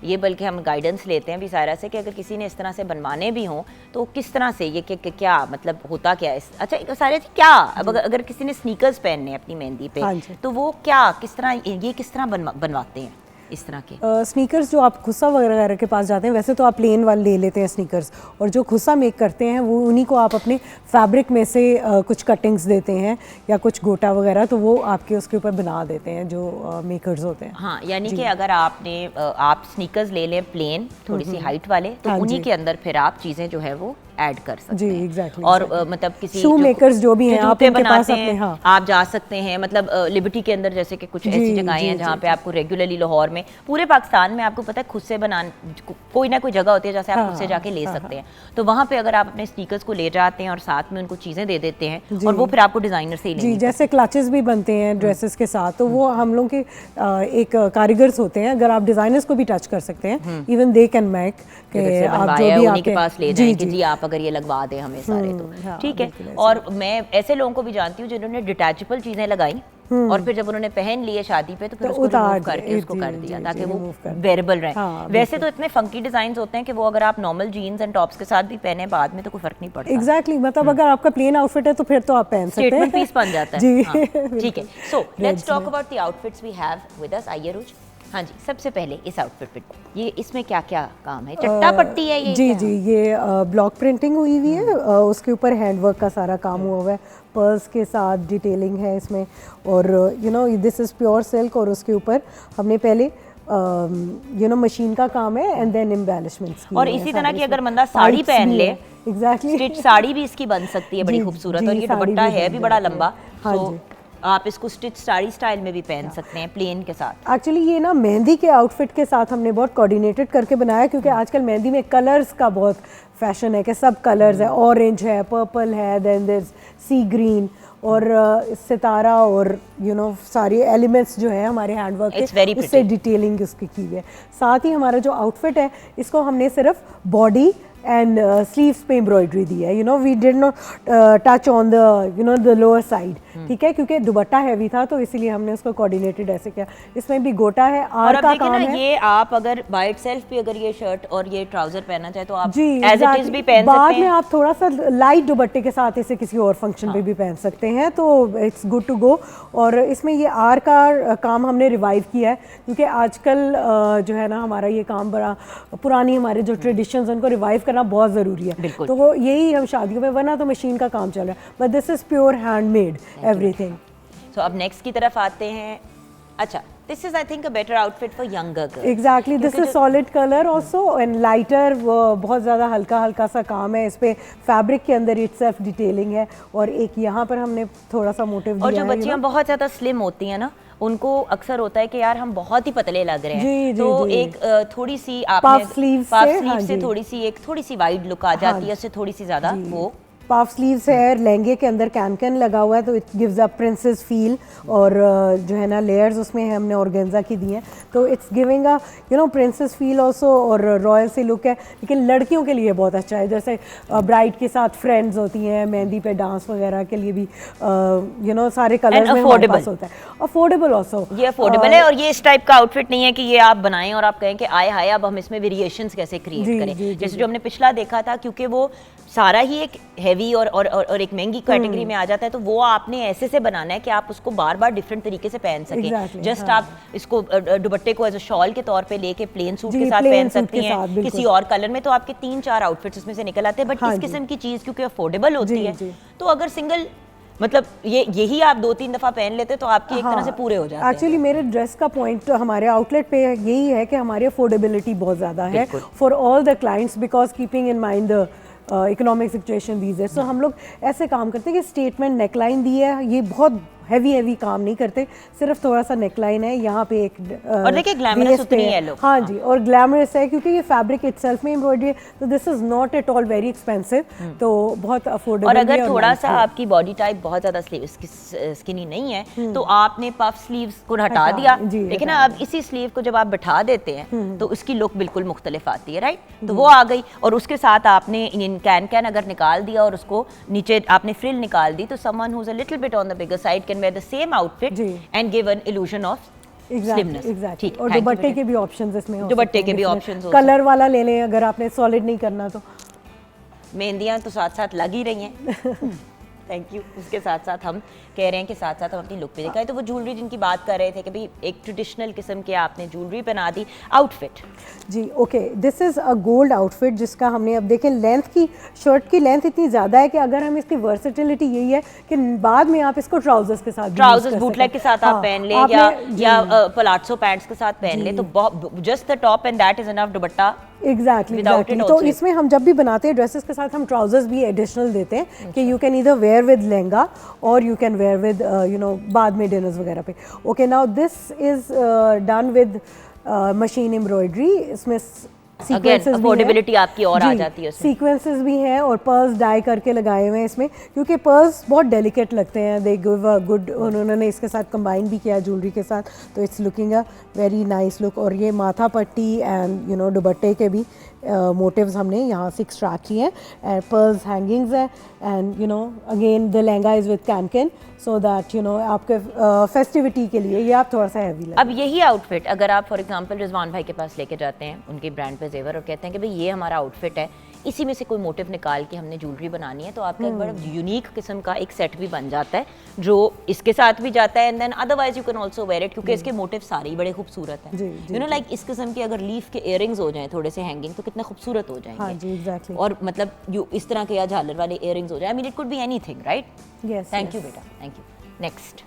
ये बल्कि हम गाइडेंस लेते हैं भी सारा से कि अगर किसी ने इस तरह से बनवाने भी हों तो किस तरह से ये क्या मतलब होता क्या है। अच्छा सारे क्या, अब अगर किसी ने स्नीकर्स पहनने हैं अपनी मेहंदी पे, हाँ जी। तो वो क्या किस तरह ये किस तरह बनवाते हैं इस तरह के? स्नीकर्स जो आप खुस्सा वगैरह के पास जाते हैं, वैसे तो आप प्लेन वाले ले लेते हैं स्नीकर्स, और जो खुस्सा मेक करते हैं वो उन्हीं को आप अपने फैब्रिक में से कुछ कटिंग्स देते हैं या कुछ गोटा वगैरह, तो वो आपके उसके ऊपर बना देते हैं जो मेकर्स होते हैं। हाँ, यानी कि अगर आप स्नीकर्स ले लें प्लेन थोड़ी सी हाइट वाले, तो हाँ उन्हीं जी। के अंदर फिर आप चीज़ें जो है वो ऐड कर सकते जी, हैं। exactly, और exactly. मतलब किसी Shoe makers जो भी हैं, आप जूते उनके पास बनाते हैं, अपने, हाँ। आप जा सकते हैं। मतलब लिबर्टी के अंदर जैसे कि कुछ ऐसी जी, जगहें जी, हैं जहाँ जी, पे आपको रेगुलरली, लाहौर में, पूरे पाकिस्तान में आपको पता है खुद से कोई ना कोई जगह होती है जैसे आप खुद से जाके ले सकते हैं। तो वहाँ पे अगर आप अपने स्नीकर्स को ले जाते हैं और साथ में उनको चीज़ें दे देते हैं, और वो फिर आपको डिज़ाइनर से ही जी, लेंगे। जैसे क्लचेस भी बनते हैं ड्रेसेस के साथ, तो वो हम लोग के एक कारीगर्स होते हैं, अगर आप डिजाइनर्स को भी टच कर सकते हैं, इवन दे कैन मेक कि आप बनवाया जो है भी उन्हीं के आपके पास ले जाएं कि जी आप अगर ये लगवा दें हमें सारे, तो हाँ, ठीक है। बिल्कुल ऐसे। और मैं ऐसे लोगों को भी जानती हूँ जिन्होंने डिटैचेबल चीज़ें लगाई और फिर जब उन्होंने पहन लिए शादी पे तो फिर तो उसको उतार रिमूव करके दिए, उसको जी, कर जी, दिया जी, ताकि वो remove कर दिया। वेरेबल रहे। हाँ, वैसे तो इतने फंकी डिजाइन होते हैं कि वो अगर आप नॉर्मल जीन्स एंड टॉप्स के साथ भी पहने बाद में तो कोई फर्क नहीं पड़ता। एग्जैक्टली, मतलब अगर आपका प्लेन आउटफिट है तो फिर तो आप पहन सकते हैं, स्टेटमेंट पीस बन जाता है। जी, हाँ, ठीक है। सो लेट्स Reds टॉक में। About the outfits we have with us. आइए रुच। हाँ जी, सबसे पहले इस आउटफिट पे ये इसमें क्या क्या काम है? चट्टा पट्टी है ये? जी क्या? जी, ये ब्लॉक प्रिंटिंग हुई हुई है, उसके ऊपर हैंडवर्क का सारा काम हुआ हुआ है, पर्स के साथ डिटेलिंग है इसमें, और you know this is pure silk, और उसके ऊपर हमने पहले यू नो मशीन का काम है एंड देन एम्बेलिशमेंट्स की और इसी तरह की अगर बंदा साड़ी पहन ले, एग्जैक्टली स्टिच साड़ी भी इसकी बन सकती है बड़ी जी, खूबसूरत, जी, और ये साड़ी दुपट्टा भी है बन भी बड़ा जाती है। लंबा, हाँ तो जी। आप इसको स्टिच साड़ी स्टाइल में भी पहन सकते हैं प्लेन के साथ। एक्चुअली ये ना मेहंदी के आउटफिट के साथ हमने बहुत कोऑर्डिनेटेड करके बनाया, क्योंकि आजकल मेहंदी में कलर्स का बहुत फैशन है कि सब कलर्स है, ऑरेंज है, पर्पल है, देन देयर सी ग्रीन और सितारा और यू नो सारे एलिमेंट्स जो है हमारे हैंडवर्क It's very के, pretty. उससे डिटेलिंग उसकी की है। साथ ही हमारा जो आउटफिट है इसको हमने सिर्फ बॉडी एंड स्लीव्स पे एम्ब्रॉयडरी दी है, you know we did not touch on the you know the lower side, ठीक है, क्योंकि दुपट्टा हैवी था तो इसीलिए हमने उसको कोऑर्डिनेटेड ऐसे किया। इसमें भी गोटा है, और आर अब का देखिए काम ना, है। ये आप अगर बाय इटसेल्फ भी अगर ये शर्ट और ये ट्राउजर पहनना चाहे तो आप जी एज इट इज भी पहन बाद सकते में हैं। आप थोड़ा सा लाइट दुपट्टे के साथ इसे किसी और फंक्शन पे भी पहन सकते हैं, तो इट्स गुड टू गो। और इसमें ये आर का काम हमने रिवाइव किया है, क्योंकि आजकल जो है ना हमारा ये काम बड़ा पुरानी हमारे जो ट्रेडिशंस उनको रिवाइव करना बहुत ज़रूरी है। बिल्कुल। तो वो यही हम शादियों में, वरना तो मशीन का काम चल रहा है, but this is pure handmade everything. So अब नेक्स्ट की तरफ आते हैं। अच्छा, this is I think a better outfit for younger girls. Exactly, this is solid colour also and lighter, बहुत ज़्यादा हल्का हल्का सा काम है इस पे, फैब्रिक के अंदर इटसेल्फ डिटेलिंग है, और एक यहाँ पर हमने थोड़ा सा मोटिव दिया और जो है, you बच्चियां know। बहुत ज्यादा स्लिम होती हैं ना, उनको अक्सर होता है कि यार हम बहुत ही पतले लग रहे हैं, जी, जी, तो जी। एक थोड़ी सी आपने Puff sleeves puff से, sleeve हाँ से जी। थोड़ी सी वाइड लुक आ जाती है, उससे थोड़ी सी ज्यादा वो पफ स्लीव्स है, लहंगे के अंदर कैन लगा हुआ है, तो it gives a princess feel, और जो है ना लेयर्स उसमें हमने ऑर्गेन्जा की दी हैं, तो it's giving a you know princess feel also, और रॉयल सी लुक है। लेकिन लड़कियों के लिए बहुत अच्छा है, जैसे ब्राइड के साथ फ्रेंड्स होती हैं, मेहंदी पे डांस वगैरह के लिए भी यू नो सारे कलर्स में हमारे पास होता है। अफोर्डेबल ऑल्सो, ये अफोर्डेबल है, और ये इस टाइप का आउटफिट नहीं है कि ये आप बनाएं और आप कहें कि आए हाय अब हम इसमें वेरिएशंस कैसे क्रिएट जी, करें। जी, जी, जैसे जो हमने पिछला देखा था, क्योंकि वो सारा ही एक हैवी और एक महंगी कैटेगरी में आ जाता है, तो वो आपने ऐसे से बनाना है कि आप उसको बार बार डिफरेंट तरीके से पहन सकें। Exactly, जस्ट हाँ। आप इसको दुपट्टे को एज अ शॉल के तौर पे लेके प्लेन सूट जी, के साथ plain पहन सूट सकती के साथ, हैं, बिल्कुल। किसी और कलर में, तो आपके 3-4 आउटफिट्स इसमें से निकल आते हैं। बट हाँ इस जी। किस्म की चीज़ क्योंकि अफोर्डेबल होती जी, है, जी। तो अगर सिंगल मतलब यही आप 2-3 दफ़ा पहन लेते तो आपकी एक तरह से पूरे हो जाते हैं। एक्चुअली मेरे ड्रेस का पॉइंट हमारे आउटलेट पे यही है कि हमारी अफोर्डेबिलिटी बहुत ज़्यादा है for all the clients, because keeping in mind the economic situation these days. So हम लोग ऐसे काम करते हैं कि स्टेटमेंट नेकलाइन दी है, ये बहुत हैवी काम नहीं करते, सिर्फ थोड़ा सा नेकलाइन है, यहाँ पे एक और देखिए ग्लैमरस उतनी है लोग। हाँ जी, और ग्लैमरस है क्योंकि ये फैब्रिक इटसेल्फ में एम्ब्रॉयडरी है, तो this is not at all very expensive, तो बहुत अफोर्डेबल। और अगर थोड़ा सा आपकी बॉडी टाइप बहुत ज्यादा स्किनी नहीं है, तो आपने पफ स्लीव्स को हटा दिया, जी, लेकिन हटा अब इसी स्लीव को जब आप बैठा देते हैं तो उसकी लुक बिल्कुल मुख्तलिफ आती है, राइट? तो वो आ गई, और उसके साथ आपने कैन अगर निकाल दिया और उसको नीचे आपने फ्रिल निकाल दी, तो someone who is a little bit on the bigger side can wear the same outfit and give an illusion of slimness. Exactly, और दुपट्टे के भी ऑप्शंस इसमें हो दुपट्टे सकते के हैं, भी इसमें ऑप्शंस हो कलर वाला ले लें अगर आपने सॉलिड नहीं करना तो। मेहंदियाँ तो साथ साथ लग ही रही हैं। Thank you. उसके साथ साथ हम कह रहे हैं कि साथ साथ हम अपनी लुक पे दिखाएं, तो वो ज्वेलरी जिनकी बात कर रहे थे कि भाई एक ट्रेडिशनल किस्म के आपने ज्वेलरी पहना दी, आउटफिट जी okay, this is a gold outfit जिसका हमने, अब देखें लेंथ की, शर्ट की लेंथ इतनी ज़्यादा है कि अगर हम इसकी वर्सेटिलिटी यही है कि बाद में आप इसको ट्राउजर्स के साथ, ट्राउजर्स बूटलेग के साथ आप पहन लें, या पलाट्सो पैंट्स के साथ पहन लें, तो just the top and that is enough dupatta. Exactly, Without it तो also. इसमें हम जब भी बनाते हैं ड्रेसेस के साथ हम ट्राउजर्स भी एडिशनल देते हैं कि you can either wear with lehenga और you can wear with you know बाद में डिनर्स वगैरह पे। Okay, now this is done with machine embroidery, इसमें सीक्वेंसेस अफोर्डेबिलिटी आपकी और आ जाती है उसमें। सीक्वेंसेस भी हैं और पर्ल्स डाई करके लगाए हुए हैं इसमें, क्योंकि पर्ल्स बहुत डेलिकेट लगते हैं, दे गिव अ गुड, उन्होंने इसके साथ कंबाइन भी किया ज्वेलरी के साथ, तो it's looking a very nice look. और ये माथा पट्टी एंड यू नो दुपट्टे के भी मोटिव्स हमने यहाँ से एक्सट्रैक्ट किए हैं, पर्ल्स हैंगिंग्स है, and you know again the lehenga is with can so that you know आपके फेस्टिविटी के लिए ये आप थोड़ा सा हैवी लगे। अब यही आउटफिट अगर आप फॉर एग्जांपल रिजवान भाई के पास लेके जाते हैं, उनके ब्रांड पे जेवर, और कहते हैं कि भाई ये हमारा आउटफिट है, इसी में से कोई मोटिव निकाल के हमने ज्वेलरी बनानी है, तो आपका एक बड़ा यूनिक किस्म का एक सेट भी बन जाता है जो इसके साथ भी जाता है, and then otherwise you can also wear it, क्योंकि इसके मोटिव सारे ही बड़े खूबसूरत हैं। यू नो लाइक इस किस्म के अगर लीफ के इयरिंग्स हो जाएं थोड़े से हैंगिंग, तो कितने खूबसूरत हो जाएंगे। हाँ जी, एग्जैक्टली। और मतलब यू इस तरह के या झालर वाले इयरिंग्स हो जाए, I mean it could be anything, right? Yes, thank you बेटा, थैंक यू। नेक्स्ट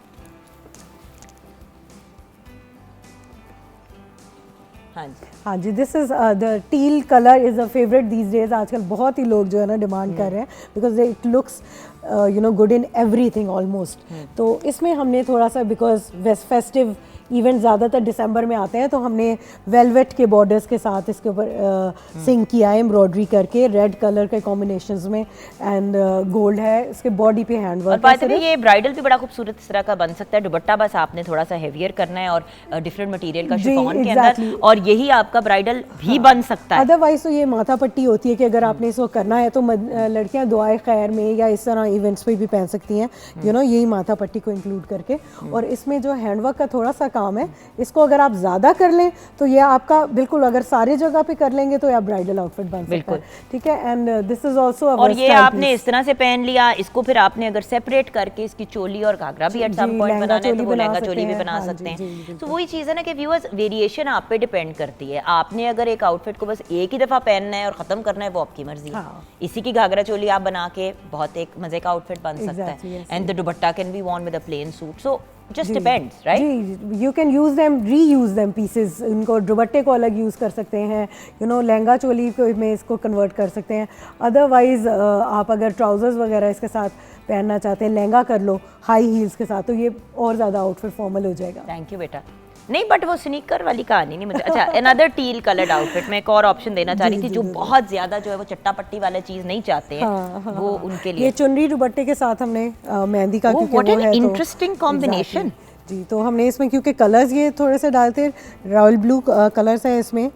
हाँ जी, हाँ जी, this is the teal colour is a favourite these days. आजकल बहुत ही लोग जो है ना डिमांड कर रहे हैं, because it looks good in everything almost. तो इसमें हमने थोड़ा सा, बिकॉज फेस्टिव इवेंट ज़्यादातर दिसंबर में आते हैं, तो हमने वेलवेट के बॉर्डर्स के साथ इसके ऊपर सिंक किया है एम्ब्रॉयडरी करके रेड कलर के कॉम्बिनेशंस में, एंड गोल्ड है इसके बॉडी पे हैंड और वर्क। बात है ये ब्राइडल भी बड़ा खूबसूरत इस तरह का बन सकता है। दुपट्टा बस आपने थोड़ा सा हेवियर करना है और डिफरेंट मटेरियल का जी, शिफॉन के exactly. अंदर, और यही आपका ब्राइडल भी बन सकता है। अदरवाइज तो ये माथा पट्टी होती है कि अगर आपने इसको करना है तो लड़कियां दुआए खैर में या इस तरह इवेंट्स पे भी पहन सकती हैं, यही माथा पट्टी को इंक्लूड करके। और इसमें जो हैंडवर्क का थोड़ा सा काम है, इसको अगर आप ज़्यादा कर लें तो ये आपका बिल्कुल, अगर सारी जगह पे कर लेंगे तो ये आप ब्राइडल आउटफिट बन सकता है। ठीक है, एंड दिस इज ऑल्सो और ये आपने इस तरह से पहन लिया, इसको फिर आपने अगर सेपरेट करके इसकी चोली और घाघरा भी एट सम पॉइंट बनाना है तो वो लहंगा चोली भी बना सकते हैं। तो वही चीज़ है ना कि व्यूअर्स, वेरिएशन आप पे डिपेंड करती है। आपने अगर एक आउटफिट को बस एक ही दफ़ा पहनना है और ख़त्म करना है, वो आपकी मर्जी है। इसी की घाघरा चोली आप बना के बहुत एक मज़े का आउटफिट बन सकता है, and the dupatta can be worn with a plain suit, so just depends, right? जी, you can use them, reuse them pieces। इनको दुपट्टे को अलग यूज़ कर सकते हैं, लहंगा चोली को में इसको कन्वर्ट कर सकते हैं। अदरवाइज आप अगर ट्राउजर्स वगैरह इसके साथ पहनना चाहते हैं, लहंगा कर लो हाई हील्स के साथ, तो ये और ज़्यादा आउटफिट फॉर्मल हो जाएगा। थैंक यू बेटा। नहीं, बट वो स्नीकर वाली कहानी नहीं मुझे। अच्छा, अनदर टील कलर्ड आउटफिट में एक और ऑप्शन देना चाह रही थी, जो बहुत ज्यादा जो है वो चट्टा पट्टी वाला चीज नहीं चाहते हैं, वो उनके लिए ये चुनरी दुपट्टे के साथ हमने मेहंदी का, क्योंकि व्हाट वो एन है इंटरेस्टिंग कॉम्बिनेशन। जी, तो हमने इसमें क्योंकि कलर्स ये थोड़े से डालते हैं, रॉयल ब्लू कलर्स है, इसमें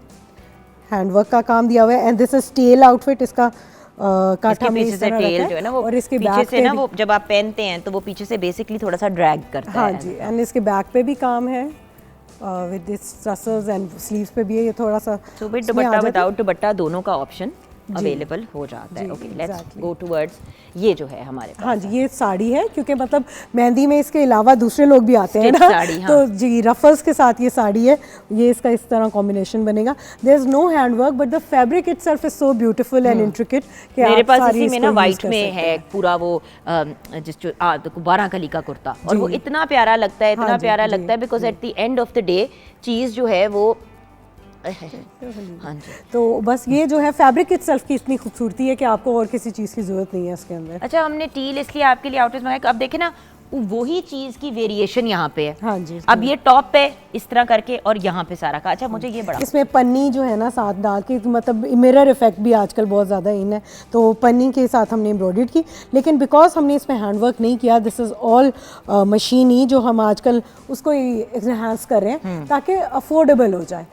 हैंडवर्क का काम दिया हुआ है, and this is teal outfit. इसका काठा में पीछे इस से तरह टेल रखा जो है ना, वो और इसके पीछे बैक से ना, पे वो जब आप पहनते हैं तो वो पीछे से बेसिकली थोड़ा सा ड्रैग करता है। हाँ जी, एंड इसके बैक पे भी काम है with this tassels, and sleeves पे भी है, ये थोड़ा सा सो विद दुपट्टा विदाउट दुपट्टा दोनों का ऑप्शन अवेलेबल हो जाता है। ओके, लेट्स गो टुवर्ड्स ये जो है हमारे पास। हाँ जी, ये साड़ी है, क्योंकि मतलब मेहंदी में इसके अलावा दूसरे लोग भी आते हैं Stitch ना, साड़ी, हाँ। तो जी रफल्स के साथ ये साड़ी है, ये इसका इस तरह कॉम्बिनेशन बनेगा। There is no handwork, but the fabric itself is so beautiful and intricate कि मेरे आप पास सारी इसी में ना इसको use वाइट कर में सकते है हैं। पूरा वो जिस जो 12 कली का कुर्ता, और वो इतना प्यारा लगता है, इतना हाँ जी, प्यारा जी, लगता है, because at the end of the day चीज़ जो है वो हाँ जी। तो बस ये जो है फैब्रिक इटसेल्फ की इतनी खूबसूरती है कि आपको और किसी चीज़ की ज़रूरत नहीं है इसके अंदर। अच्छा, हमने टील इसलिए आपके लिए आउटफिट मंगाया, अब देखे ना वही चीज़ की वेरिएशन यहाँ पे है। हाँ जी, अब ये टॉप पे इस तरह करके और यहाँ पे सारा का। अच्छा, मुझे ये बड़ा इसमें पन्नी जो है ना साथ डाल के, मतलब मिरर इफेक्ट भी आजकल बहुत ज़्यादा इन है, तो पन्नी के साथ हमने एम्ब्रॉयडर्ड की, लेकिन बिकॉज हमने इसमें हैंडवर्क नहीं किया, दिस इज़ ऑल मशीन ही, जो हम आजकल उसको इन्हांस कर रहे हैं ताकि अफोर्डेबल हो जाए।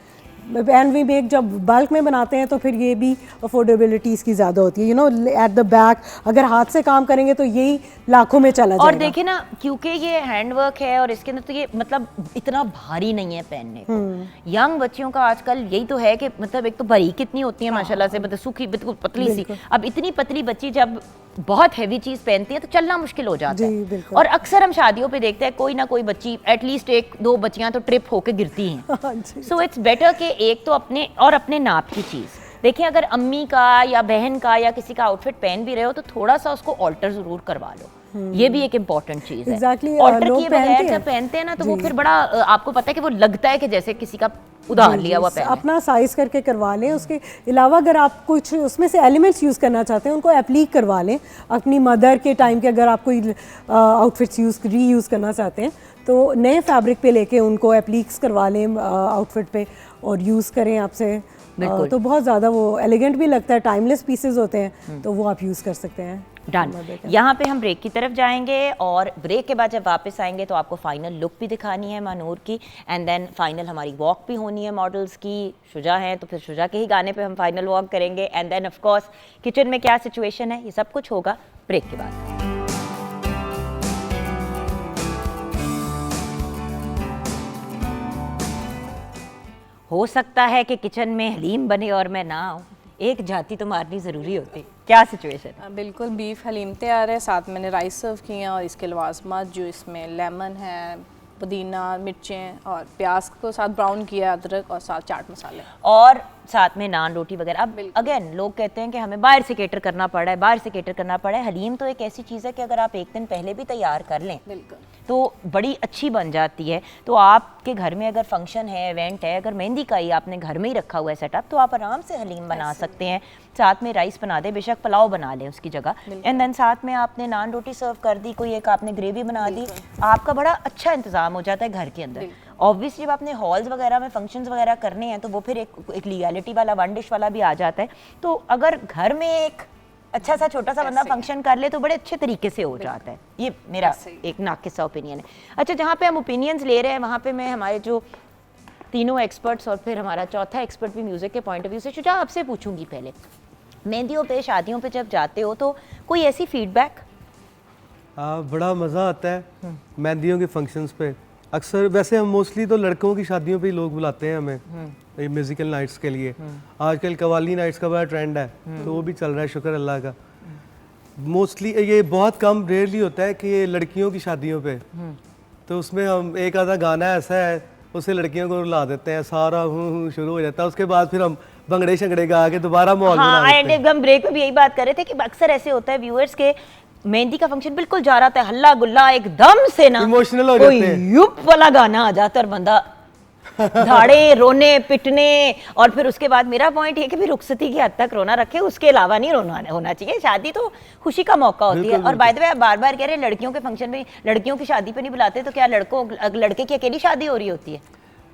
एंड वी मेक, जब बल्क में बनाते हैं तो फिर ये भी अफोर्डेबिलिटी इसकी ज़्यादा होती है, एट द बैक अगर हाथ से काम करेंगे तो यही लाखों में चला जाएगा। और देखिए ना, क्योंकि ये हैंडवर्क है और इसके अंदर तो ये मतलब इतना भारी नहीं है पहनने को। यंग बच्चियों का आजकल यही तो है कि मतलब एक तो बारीक कितनी होती है माशाल्लाह से, मतलब सूखी बिल्कुल पतली सी। अब इतनी पतली बच्ची जब बहुत हैवी चीज पहनती है तो चलना मुश्किल हो जाता है। और अक्सर हम शादियों पे देखते हैं कोई ना कोई बच्ची, एटलीस्ट एक दो बच्चियां तो ट्रिप होके गिरती हैं। सो इट्स बेटर कि एक तो अपने नाप की चीज़ देखिए, अगर अम्मी का या बहन का या किसी का आउटफिट पहन भी रहे हो तो थोड़ा सा उसको ऑल्टर जरूर करवा लो। ये भी एक इम्पॉर्टेंट चीज़ है। Exactly, ऑल्टर लोग किए बगैर पहनते जब हैं। पहनते हैं ना तो वो फिर बड़ा आपको पता है कि वो लगता है कि जैसे किसी का उधार लिया हुआ पहना है। अपना साइज करके करवा लें। उसके अलावा अगर आप कुछ उसमें से एलिमेंट्स यूज़ करना चाहते हैं, उनको एप्लीक करवा लें। अपनी मदर के टाइम के अगर आप कोई आउटफिट्स रीयूज़ करना चाहते हैं तो नए फैब्रिक पे लेके उनको एप्लीक्स करवा लें आउटफिट पे और यूज़ करें आपसे। तो बहुत ज़्यादा वो एलिगेंट भी लगता है, टाइमलेस पीसेस होते हैं, तो वो आप यूज़ कर सकते हैं। डन। यहाँ पे हम ब्रेक की तरफ जाएंगे और ब्रेक के बाद जब वापस आएंगे तो आपको फाइनल लुक भी दिखानी है मानूर की, एंड देन फाइनल हमारी वॉक भी होनी है मॉडल्स की। शुजा हैं तो फिर शुजा के ही गाने पे हम फाइनल वॉक करेंगे, and then of course kitchen में क्या सिचुएशन है, ये सब कुछ होगा ब्रेक के बाद। हो सकता है कि किचन में हलीम बने और मैं ना आऊँ, एक जाती तो मारनी ज़रूरी होती। क्या सिचुएशन? बिल्कुल, बीफ हलीम तैयार है, साथ मैंने राइस सर्व किए हैं और इसके लवाजमात जो इसमें लेमन है, पुदीना, मिर्चें और प्याज को साथ ब्राउन किया, अदरक और साथ चाट मसाले। और साथ में नान रोटी वगैरह। अब अगेन लोग कहते हैं कि हमें बाहर से केटर करना पड़ा है, बाहर से केटर करना पड़ा है। हलीम तो एक ऐसी चीज़ है कि अगर आप एक दिन पहले भी तैयार कर लें तो बड़ी अच्छी बन जाती है। तो आपके घर में अगर फंक्शन है, इवेंट है, अगर मेहंदी का ही आपने घर में ही रखा हुआ है सेटअप, तो आप आराम से हलीम बना सकते हैं। साथ में राइस बना दें, बेशक पुलाव बना लें उसकी जगह, एंड देन साथ में आपने नान रोटी सर्व कर दी, कोई एक आपने ग्रेवी बना दी, आपका बड़ा अच्छा इंतजाम हो जाता है घर के अंदर। ऑब्वियसली जब आपने हॉल्स वगैरह में फंक्शंस वगैरह करने हैं तो वो फिर एक लीगैलिटी वाला वन डिश वाला भी आ जाता है। तो अगर घर में एक अच्छा सा छोटा सा बंदा फंक्शन कर ले तो बड़े अच्छे तरीके से हो जाता है। ये मेरा एक नाकिसा ओपिनियन है। अच्छा, जहाँ पे हम ओपिनियंस ले रहे हैं वहाँ पे मैं हमारे जो तीनों एक्सपर्ट्स और फिर हमारा चौथा एक्सपर्ट भी म्यूज़िक के पॉइंट ऑफ व्यू से, शुजा आपसे पूछूंगी पहले, मेहंदियों पे शादियों पे जब जाते हो तो कोई ऐसी फीडबैक? बड़ा मज़ा आता है मेहंदियों के फंक्शंस पे। अक्सर वैसे हम मोस्टली तो लड़कों की शादियों पे ही लोग बुलाते हैं हमें ये म्यूजिकल नाइट्स के लिए। आजकल कवाली नाइट्स का बड़ा ट्रेंड है, तो वो भी चल रहा है, शुक्र अल्लाह का। मोस्टली ये बहुत कम रेयरली होता है कि ये लड़कियों की शादियों पे, तो उसमें हम एक आधा गाना ऐसा है उसे लड़कियों को रुला देते हैं, सारा शुरू हो जाता है। उसके बाद फिर हम भंगड़े शंगड़े गा के दोबारा माहौल बना देते हैं। हम ब्रेक में भी यही बात कर रहे थे कि अक्सर ऐसे होता है व्यूअर्स के मेहंदी का फंक्शन बिल्कुल जा रहा था, हल्ला गुल्ला एकदम से ना इमोशनल हो कोई जाते हैं, युप वाला गाना आ जाता है और बंदा धाड़े रोने पिटने। और फिर उसके बाद मेरा पॉइंट है कि भी रुखसती की हद तक रोना रखे, उसके अलावा नहीं रोना होना चाहिए। शादी तो खुशी का मौका होती है। और बाय द वे आप बार बार कह रहे हैं लड़कियों के फंक्शन में लड़कियों की शादी पे नहीं बुलाते, तो क्या लड़के की अकेली शादी हो रही होती है?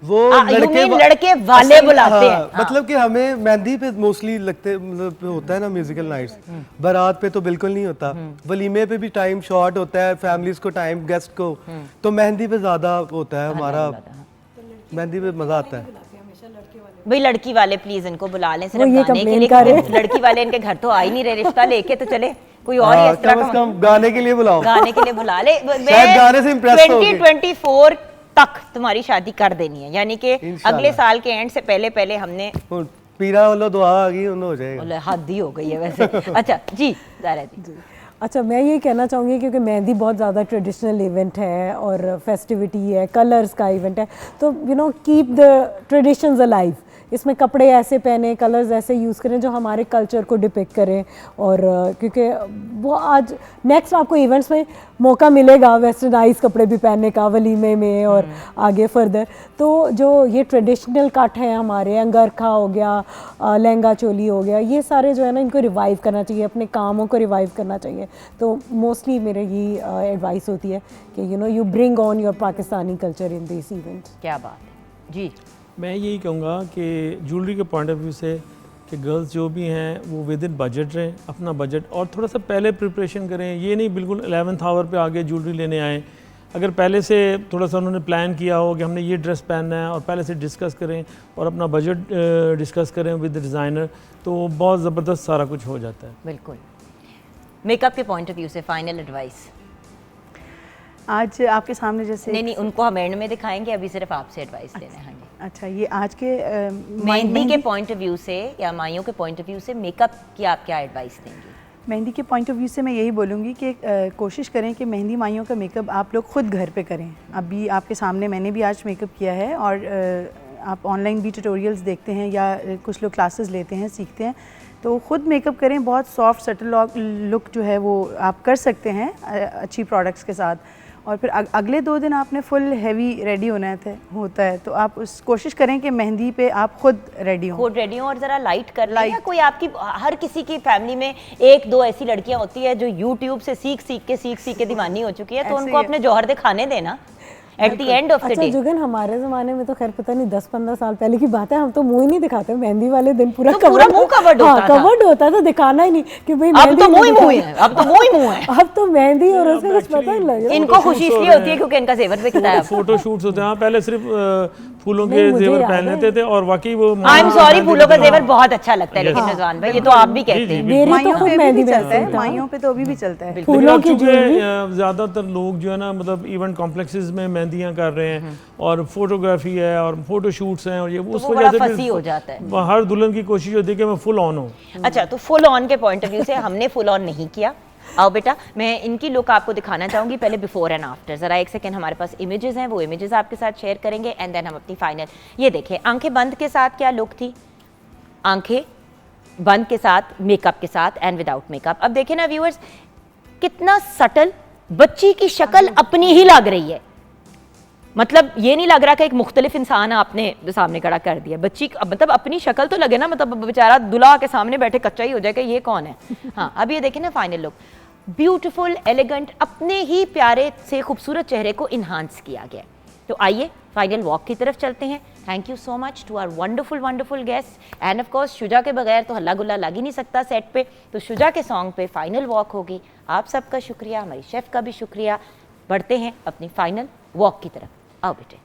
वो लड़के वाले बुलाते हैं। मतलब कि हमें मेहंदी पे मोस्टली लगते मतलब होता है ना म्यूजिकल नाइट्स, बारात पे तो बिल्कुल नहीं होता। वलीमे पे भी टाइम शॉर्ट होता है, फैमिलीज को टाइम, गेस्ट को, तो मेहंदी पे ज्यादा होता है हमारा। मेहंदी पे मजा आता है। भाई लड़की वाले प्लीज इनको बुला लें सिर्फ गाने के लिए। लड़की वाले इनके घर तो आ ही नहीं रहे, रिश्ता लेके तो चले कोई और ही इस तरह का गाने के लिए बुलाओ, गाने के लिए बुला ले। शायद गाने से इम्प्रेस हो गए। 2024 तक तुम्हारी शादी कर देनी है, यानी कि अगले साल के एंड से पहले पहले हमने पीरा वाला दुआ आ गई, उन्हें हो जाएगा। हद ही हो गई है वैसे। अच्छा जी ज़ारा जी। अच्छा, मैं ये कहना चाहूँगी क्योंकि मेहंदी बहुत ज़्यादा ट्रेडिशनल इवेंट है और फेस्टिविटी है, कलर्स का इवेंट है, तो कीप द ट्रेडिशंस अलाइव। इसमें कपड़े ऐसे पहने, कलर्स ऐसे यूज़ करें जो हमारे कल्चर को डिपिक्ट करें। और क्योंकि वो आज नेक्स्ट आपको इवेंट्स में मौका मिलेगा वेस्टर्नाइज कपड़े भी पहनने का, वलीमे में और आगे फर्दर। तो जो ये ट्रेडिशनल कट है हमारे, अंगरखा हो गया, लहंगा चोली हो गया, ये सारे जो है ना इनको रिवाइव करना चाहिए, अपने कामों को रिवाइव करना चाहिए। तो मोस्टली मेरे ये एडवाइस होती है कि you bring on your Pakistani culture in this event. क्या बात है जी। मैं यही कहूँगा कि ज्वेलरी के पॉइंट ऑफ व्यू से कि गर्ल्स जो भी हैं वो विद इन बजट रहें, अपना बजट, और थोड़ा सा पहले प्रिपरेशन करें। ये नहीं बिल्कुल 11th आवर पे आगे ज्वेलरी लेने आए। अगर पहले से थोड़ा सा उन्होंने प्लान किया हो कि हमने ये ड्रेस पहनना है और पहले से डिस्कस करें और अपना बजट डिस्कस करें विद डिज़ाइनर, तो बहुत ज़बरदस्त सारा कुछ हो जाता है। बिल्कुल। मेकअप के पॉइंट ऑफ व्यू से फाइनल एडवाइस आज आपके सामने जैसे नहीं उनको हम एंड में दिखाएंगे, अभी सिर्फ आपसे एडवाइस लेना है। हाँ जी। अच्छा, ये आज के मेहंदी के पॉइंट ऑफ व्यू से या माइयों के पॉइंट ऑफ व्यू से मेकअप की आप क्या एडवाइस देंगे? मेहंदी के पॉइंट ऑफ व्यू से मैं यही बोलूँगी कि कोशिश करें कि मेहंदी माइयों का मेकअप आप लोग खुद घर पे करें। अभी आपके सामने मैंने भी आज मेकअप किया है, और आप ऑनलाइन भी ट्यूटोरियल्स देखते हैं या कुछ लोग क्लासेस लेते हैं, सीखते हैं, तो ख़ुद मेकअप करें। बहुत सॉफ्ट सटल लुक जो है वो आप कर सकते हैं अच्छी प्रोडक्ट्स के साथ। और फिर अगले 2 दिन आपने फुल हैवी रेडी होता है, तो आप उस कोशिश करें कि मेहंदी पे आप खुद रेडी हो और ज़रा लाइट कर लें। या कोई आपकी हर किसी की फैमिली में 1-2 ऐसी लड़कियां होती है जो यूट्यूब से सीख के दीवानी हो चुकी है, तो उनको अपने जौहर दिखाने देना eight the end of the day. अच्छा जुगन, हमारे ज़माने में तो खैर पता नहीं 10-15 साल पहले की बात है, हम तो मुंह ही नहीं दिखाते। मेहंदी वाले दिन पूरा मुंह कवर्ड होता था, दिखाना ही नहीं कि भाई अब तो मुंह ही मुंह है। अब तो मेहंदी और उसमें कुछ पता नहीं लग रहा। इनको खुशी इसलिए होती है क्योंकि इनका जेवर बिकता है। फोटो शूट्स होते हैं, पहले सिर्फ फूलों के जेवर पहन लेते थे और वाकई वो आई एम सॉरी फूलों का जेवर बहुत अच्छा लगता है, लेकिन रिजवान भाई ये तो आप भी कहते हैं। माइयों पे भी चलता है, माइयों पे तो अभी भी चलता है। फूलों की ज़्यादातर लोग जो है ना मतलब इवेंट कॉम्प्लेक्सेस में मेहंदियाँ कर रहे हैं और फोटोग्राफी है और फोटो शूट्स हैं, और ये उस वजह से फंसी हो जाता है। हर दुल्हन की कोशिश होती है कि मैं फुल ऑन हूँ। अच्छा, तो फुल ऑन के पॉइंट ऑफ व्यू से हमने फुल ऑन नहीं किया। आओ बेटा, मैं इनकी लुक आपको दिखाना चाहूँगी, पहले बिफोर एंड आफ्टर। ज़रा एक सेकंड, हमारे पास इमेजेस हैं, वो इमेजेस आपके साथ शेयर करेंगे एंड देन हम अपनी फाइनल। ये देखिए, आंखें बंद के साथ क्या लुक थी, आंखें बंद के साथ, मेकअप के साथ एंड विदाउट मेकअप। अब देखें ना व्यूअर्स, कितना सटल, बच्ची की शक्ल अपनी ही लग रही है, मतलब ये नहीं लग रहा कि एक मुख्तलिफ इंसान आपने सामने खड़ा कर दिया। बच्ची मतलब अपनी शक्ल तो लगे ना, मतलब बेचारा दूल्हा के सामने बैठे कच्चा ही हो जाएगा, ये कौन है। हाँ, अब ये देखें ना फाइनल लुक, ब्यूटीफुल, एलिगेंट, अपने ही प्यारे से खूबसूरत चेहरे को इन्हांस किया गया। तो आइए फाइनल वॉक की तरफ चलते हैं। Thank you so much to our wonderful guest and of course Shuja के बगैर तो हल्ला गुल्ला लग ही नहीं सकता सेट पे, तो शुजा के सॉन्ग पे फाइनल वॉक होगी। आप सबका शुक्रिया, हमारी शेफ का भी शुक्रिया। बढ़ते हैं अपनी फाइनल वॉक की तरफ, आओ बेटे।